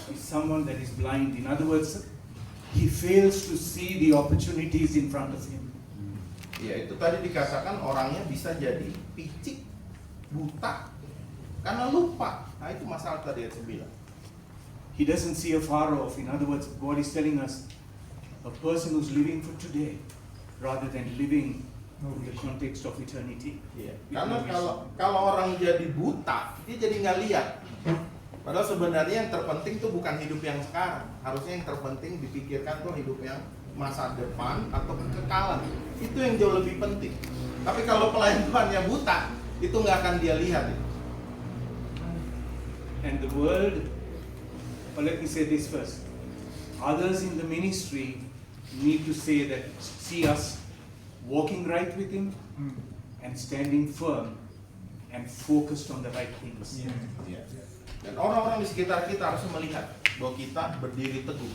is someone that is blind. In other words, he fails to see the opportunities in front of him. Ya, itu tadi dikatakan orangnya bisa jadi picik, buta, karena lupa. Nah, itu masalah tadi ayat 9. He doesn't see afar off. In other words, God is telling us, a person who's living for today rather than living in the context of eternity. Iya. Karena kalau orang jadi buta, dia jadi nggak lihat. Padahal sebenarnya yang terpenting tuh bukan hidup yang sekarang. Harusnya yang terpenting dipikirkan tuh hidup yang masa depan atau kekekalan. Itu yang jauh lebih penting. Tapi kalau pelayan Tuhannya buta, itu nggak akan dia lihat. And the world, or let me say this first, others in the ministry need to say that, see us walking right with Him and standing firm and focused on the right things. Iya. Dan orang-orang di sekitar kita harus melihat bahwa kita berdiri teguh,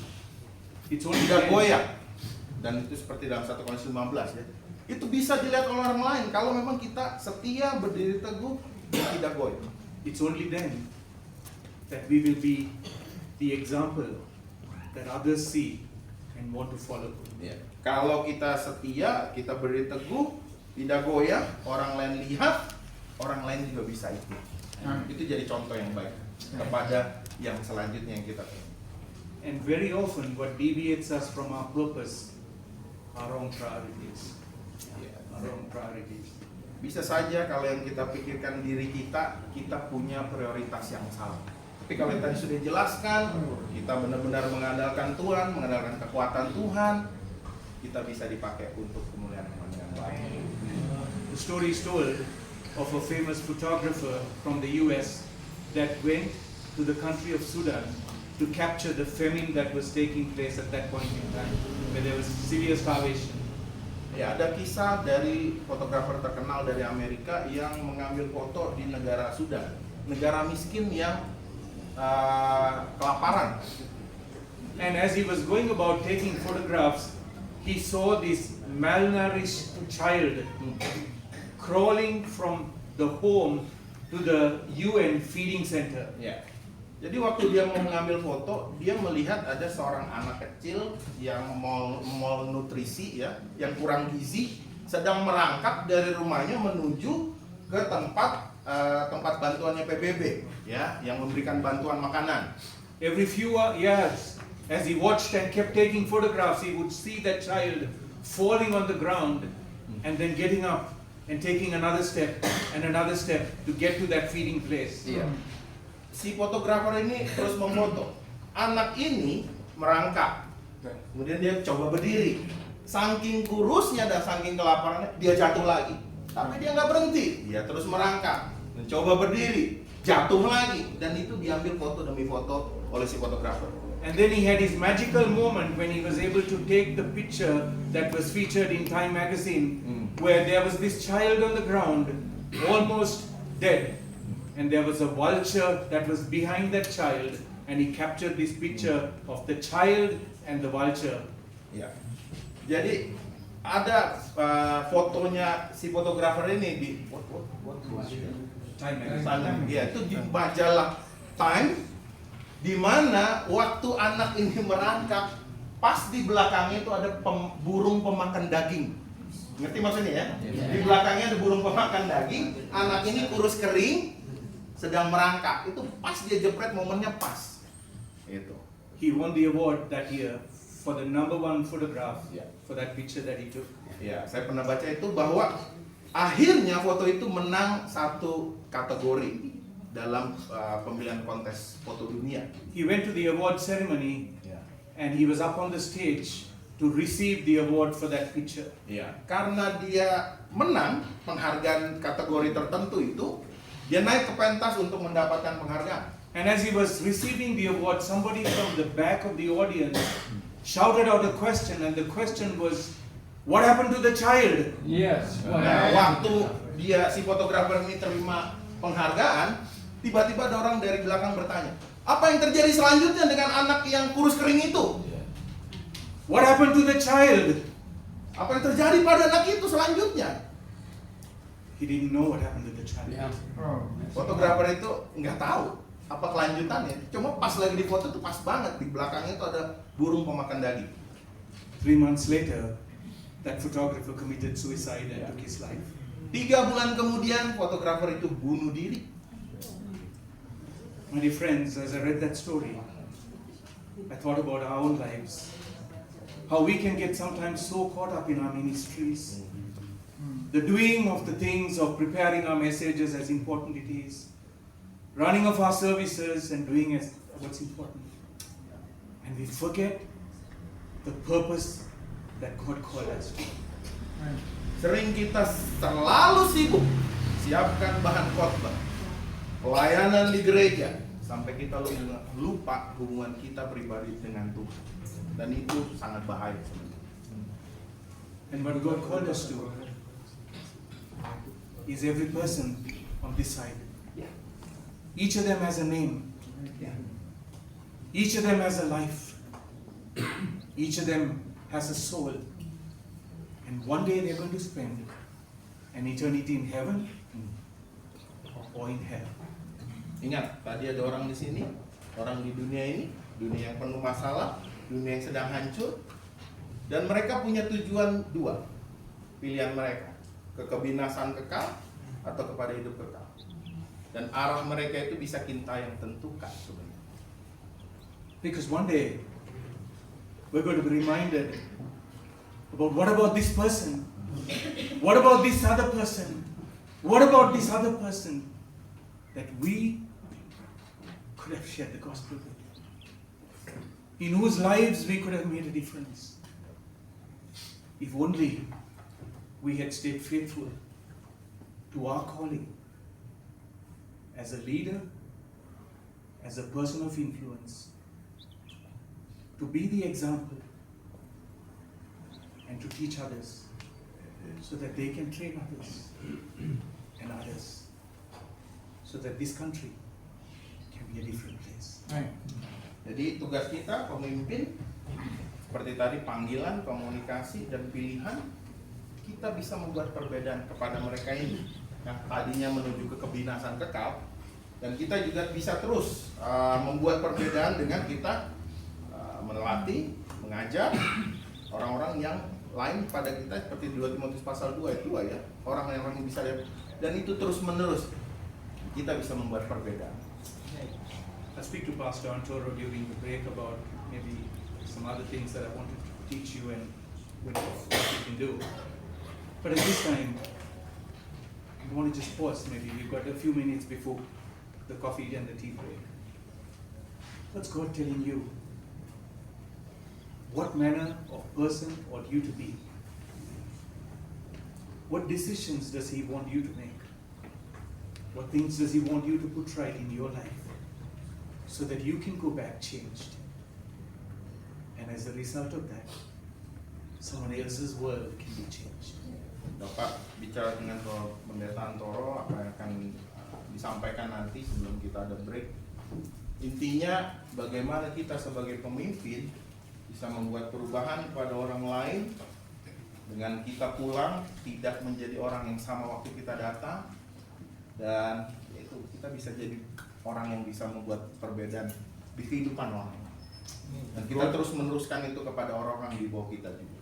It's only tidak then, goyah. Dan itu seperti dalam 1 Korintus 15 ya. Itu bisa dilihat oleh orang lain kalau memang kita setia, berdiri teguh, dan tidak goyah. it's only then that we will be the example that others see and want to follow. Ya. Kalau kita setia, kita berdiri teguh, tidak goyah, orang lain lihat, orang lain juga bisa ikut. Itu jadi contoh yang baik kepada yang selanjutnya yang kita punya. And very often what deviates us from our purpose are wrong priorities. Ya. Our wrong priorities. Bisa saja kalau yang kita pikirkan diri kita, kita punya prioritas yang salah. Tapi kalau yang tadi sudah jelaskan, kita benar-benar mengandalkan Tuhan, mengandalkan kekuatan Tuhan, kita bisa dipakai untuk kemuliaan Tuhan yang baik. The story is told of a famous photographer from the US that went to the country of Sudan to capture the famine that was taking place at that point in time, where there was severe starvation. Ya, ada kisah dari fotografer terkenal dari Amerika yang mengambil foto di negara Sudan, negara miskin yang kelaparan. And as he was going about taking photographs, he saw this malnourished child crawling from the home to the UN feeding center. Ya. Jadi waktu dia mau mengambil foto, dia melihat ada seorang anak kecil yang malnutrisi ya, yang kurang gizi, sedang merangkak dari rumahnya menuju ke tempat bantuannya PBB ya, yang memberikan bantuan makanan. Every few years, as he watched and kept taking photographs, he would see that child falling on the ground and then getting up and taking another step to get to that feeding place. Iya. Si fotografer ini terus memfoto. Anak ini merangkak. Kemudian dia coba berdiri. Saking kurusnya dan saking kelaparannya, dia jatuh lagi. Tapi dia nggak berhenti. Dia terus merangkak. Mencoba berdiri. Jatuh lagi. Dan itu diambil foto demi foto oleh si fotografer. And then he had his magical moment when he was able to take the picture that was featured in Time magazine, where there was this child on the ground, almost dead. And there was a vulture that was behind that child, and he captured this picture of the child and the vulture. Ya. Jadi ada fotonya si fotografer ini di Time Time, ya, itu di majalah Time, di mana waktu anak ini merangkak, pas di belakangnya itu ada burung pemakan daging. Ngerti maksudnya ya? Di belakangnya ada burung pemakan daging, anak ini kurus kering, sedang merangkak. Itu pas dia jepret, momennya pas. Itu. He won the award that year for the #1 photograph Yeah. for that picture that he took. Ya, saya pernah baca itu bahwa akhirnya foto itu menang satu kategori dalam pemilihan kontes foto dunia. He went to the award ceremony Ya. and he was up on the stage to receive the award for that picture. Ya, karena dia menang penghargaan kategori tertentu itu, dia naik ke pentas untuk mendapatkan penghargaan. And as he was receiving the award, somebody from the back of the audience shouted out a question, and the question was, What happened to the child? Yes. Nah, waktu si fotografer ini terima penghargaan, tiba-tiba ada orang dari belakang bertanya, apa yang terjadi selanjutnya dengan anak yang kurus kering itu? What happened to the child? Apa yang terjadi pada anak itu selanjutnya? He didn't know what happened to the child. Yeah. Oh. Fotografer itu nggak tahu apa kelanjutannya. Cuma pas lagi di foto tuh pas banget, di belakangnya itu ada burung pemakan daging. 3 months later, that photographer committed suicide and took his life. 3 bulan kemudian fotografer itu bunuh diri. My dear friends, as I read that story, I thought about our own lives. How we can get sometimes so caught up in our ministries. The doing of the things of preparing our messages as important it is. Running of our services and doing as what's important. And we forget the purpose that God called us to. Sering kita selalu sibuk siapkan bahan khotbah, pelayanan di gereja, sampai kita lupa hubungan kita pribadi dengan Tuhan. Dan itu sangat bahaya sebenarnya. And what God called us to is every person on this side. Each of them has a name. Each of them has a life. Each of them has a soul. And one day they're going to spend an eternity in heaven or in hell. Ingat, tadi ada orang di sini, orang di dunia ini, dunia yang penuh masalah, dunia yang sedang hancur, dan mereka punya tujuan 2, pilihan mereka, ke kebinasan kekal atau kepada hidup kekal. Dan arah mereka itu bisa kita yang tentukan sebenarnya. Because one day we're going to be reminded about what about this person? What about this other person? What about this other person that we could have shared the gospel with? In whose lives we could have made a difference. If only we had stayed faithful to our calling as a leader, as a person of influence, to be the example and to teach others so that they can train others and others so that this country can be a different place. Jadi tugas kita pemimpin seperti tadi, panggilan, komunikasi, dan pilihan, kita bisa membuat perbedaan kepada mereka ini yang tadinya menuju ke kebinasan kekal, dan kita juga bisa terus membuat perbedaan dengan kita melatih, mengajar orang-orang yang lain pada kita, seperti 2 Timotius pasal 2 ayat 2 ya, orang-orang yang bisa lihat, dan itu terus menerus kita bisa membuat perbedaan. I speak to Pastor Antoro during the break about maybe some other things that I wanted to teach you and what you can do. But at this time, I want to just pause. Maybe we've got a few minutes before the coffee and the tea break. What's God telling you? What manner of person ought you to be? What decisions does He want you to make? What things does He want you to put right in your life so that you can go back changed? And as a result of that, someone else's world can be changed. Bapak bicara dengan Pendeta Antoro, apa yang akan disampaikan nanti sebelum kita ada break. Intinya bagaimana kita sebagai pemimpin bisa membuat perubahan pada orang lain dengan kita pulang tidak menjadi orang yang sama waktu kita datang, dan itu kita bisa jadi orang yang bisa membuat perbedaan di kehidupan orang, dan kita terus meneruskan itu kepada orang-orang di bawah kita juga.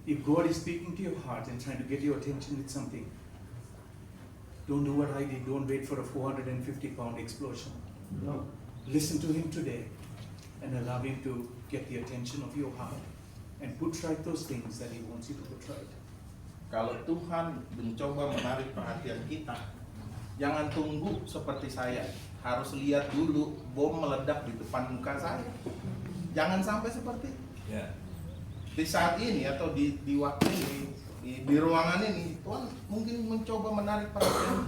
If God is speaking to your heart and trying to get your attention with something, don't do what I did. Don't wait for a 450-pound explosion. No. Listen to Him today and allow Him to get the attention of your heart and put right those things that He wants you to put right. Kalau Tuhan mencoba menarik perhatian kita, jangan tunggu seperti saya, harus lihat dulu bom meledak di depan muka saya. Jangan sampai seperti di saat ini atau di waktu ini, di ruangan ini, Tuhan mungkin mencoba menarik perhatian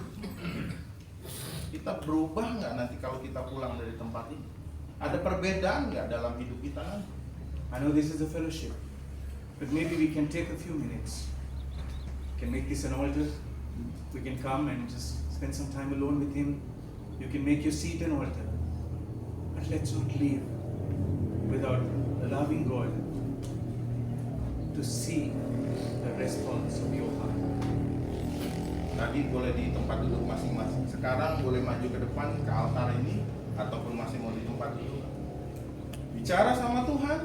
kita. Berubah nggak nanti kalau kita pulang dari tempat ini? Ada perbedaan nggak dalam hidup kita nanti? I know this is a fellowship, But maybe we can take a few minutes. Can make this an altar. We can come and just spend some time alone with Him. You can make your seat an altar. But let's not leave without allowing God to see the response of your heart. Tadi boleh di tempat duduk masing-masing. Sekarang boleh maju ke depan ke altar ini ataupun masih mau di tempat duduk. Bicara sama Tuhan.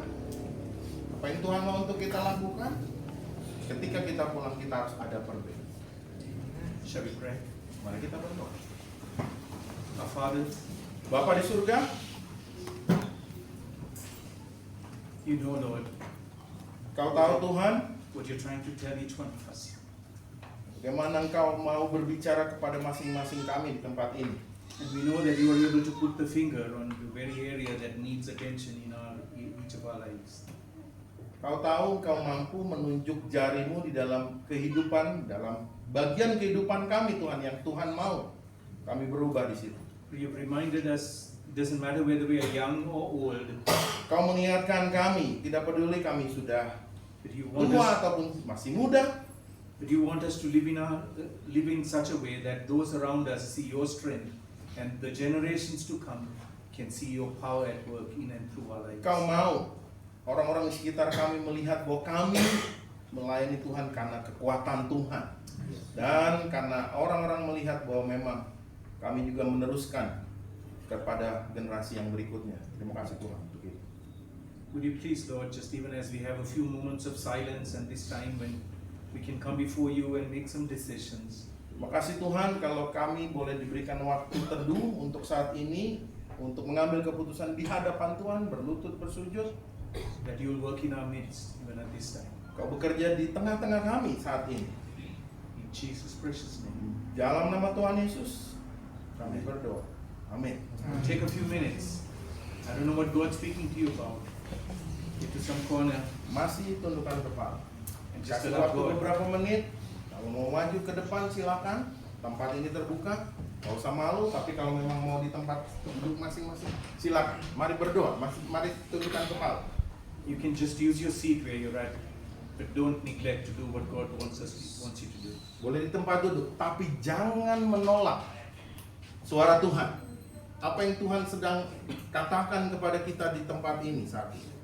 Apa yang Tuhan mau untuk kita lakukan? Ketika kita pulang kita harus ada perbedaan. Shall we pray? Mari kita berdoa. Our Father, Bapa di surga, you know, Lord, Kau tahu Tuhan, what you're trying to tell each one of us. bagaimana Engkau mau berbicara kepada masing-masing kami di tempat ini. And we know that you are able to put the finger on the very area that needs attention in each of our lives. Kau tahu Engkau mampu menunjuk jarimu di dalam kehidupan, dalam bagian kehidupan kami Tuhan, yang Tuhan mau kami berubah di situ. You've reminded us, it doesn't matter whether we are young or old, Kau mengingatkan kami, tidak peduli kami sudah but you want tua us, ataupun masih muda, but you want us to live in such a way that those around us see your strength, and the generations to come can see your power at work in and through our lives. Kau mau orang-orang di sekitar kami melihat bahwa kami melayani Tuhan karena kekuatan Tuhan, dan karena orang-orang melihat bahwa memang kami juga meneruskan kepada generasi yang berikutnya. Terima kasih Tuhan untuk itu. Would you please, Lord, just even as we have a few moments of silence and this time when we can come before you and make some decisions. Terima kasih Tuhan kalau kami boleh diberikan waktu teduh untuk saat ini, untuk mengambil keputusan di hadapan Tuhan, berlutut bersujud. That you will work in our midst even at this time. Kau bekerja di tengah-tengah kami saat ini. In Jesus' precious name. Dalam nama Tuhan Yesus, kami berdoa. Amin. Take a few minutes. I don't know what God's speaking to you about. Get to some corner Masih tundukkan kepala. and just Kasih allow waktu God. beberapa menit. Kalau mau maju ke depan silakan. Tempat ini terbuka. Gak usah malu. Tapi kalau memang mau di tempat duduk masing-masing, silakan. Mari berdoa. Mari tundukkan kepala. You can just use your seat where you're at, but don't neglect to do what God wants you to do. Boleh di tempat duduk, tapi jangan menolak suara Tuhan. Apa yang Tuhan sedang katakan kepada kita di tempat ini saat ini.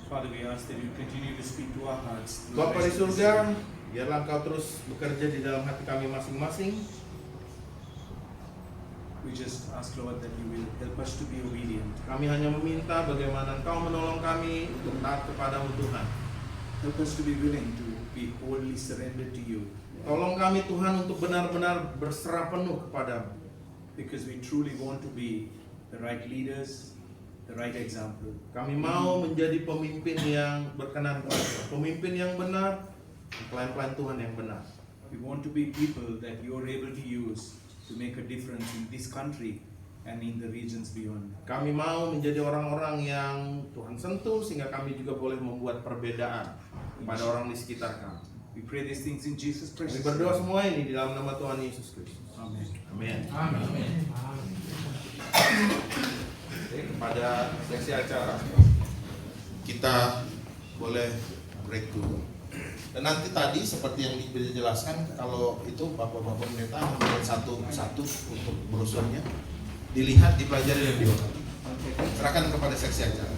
Father, we ask that you continue to speak to our hearts. through Bapa di messages. surga, biarlah Engkau terus bekerja di dalam hati kami masing-masing. We just ask, Lord, that you will help us to be obedient. Kami hanya meminta bagaimana Engkau menolong kami untuk taat kepadamu Tuhan. Help us to be willing to be wholly surrendered to you, Tolong kami Tuhan untuk benar-benar berserah penuh kepadamu. because we truly want to be the right leaders, the right example. Kami mau menjadi pemimpin yang berkenan kepada, pemimpin yang benar, pelayan-pelayan Tuhan yang benar. We want to be people that you are able to use to make a difference in this country and in the regions beyond. Kami mau menjadi orang-orang yang Tuhan sentuh sehingga kami juga boleh membuat perbedaan kepada orang di sekitar kami. We pray these things in Jesus' Kami precious berdoa name. semua ini di dalam nama Tuhan Yesus Kristus. Amen. Amin. Oke, kepada seksi acara kita boleh break dulu. Dan nanti tadi seperti yang dijelaskan, kalau itu bapak-bapak pendeta membuat satu-satu untuk brosurnya, dilihat, dipelajari dan diolah. Serahkan kepada seksi acara.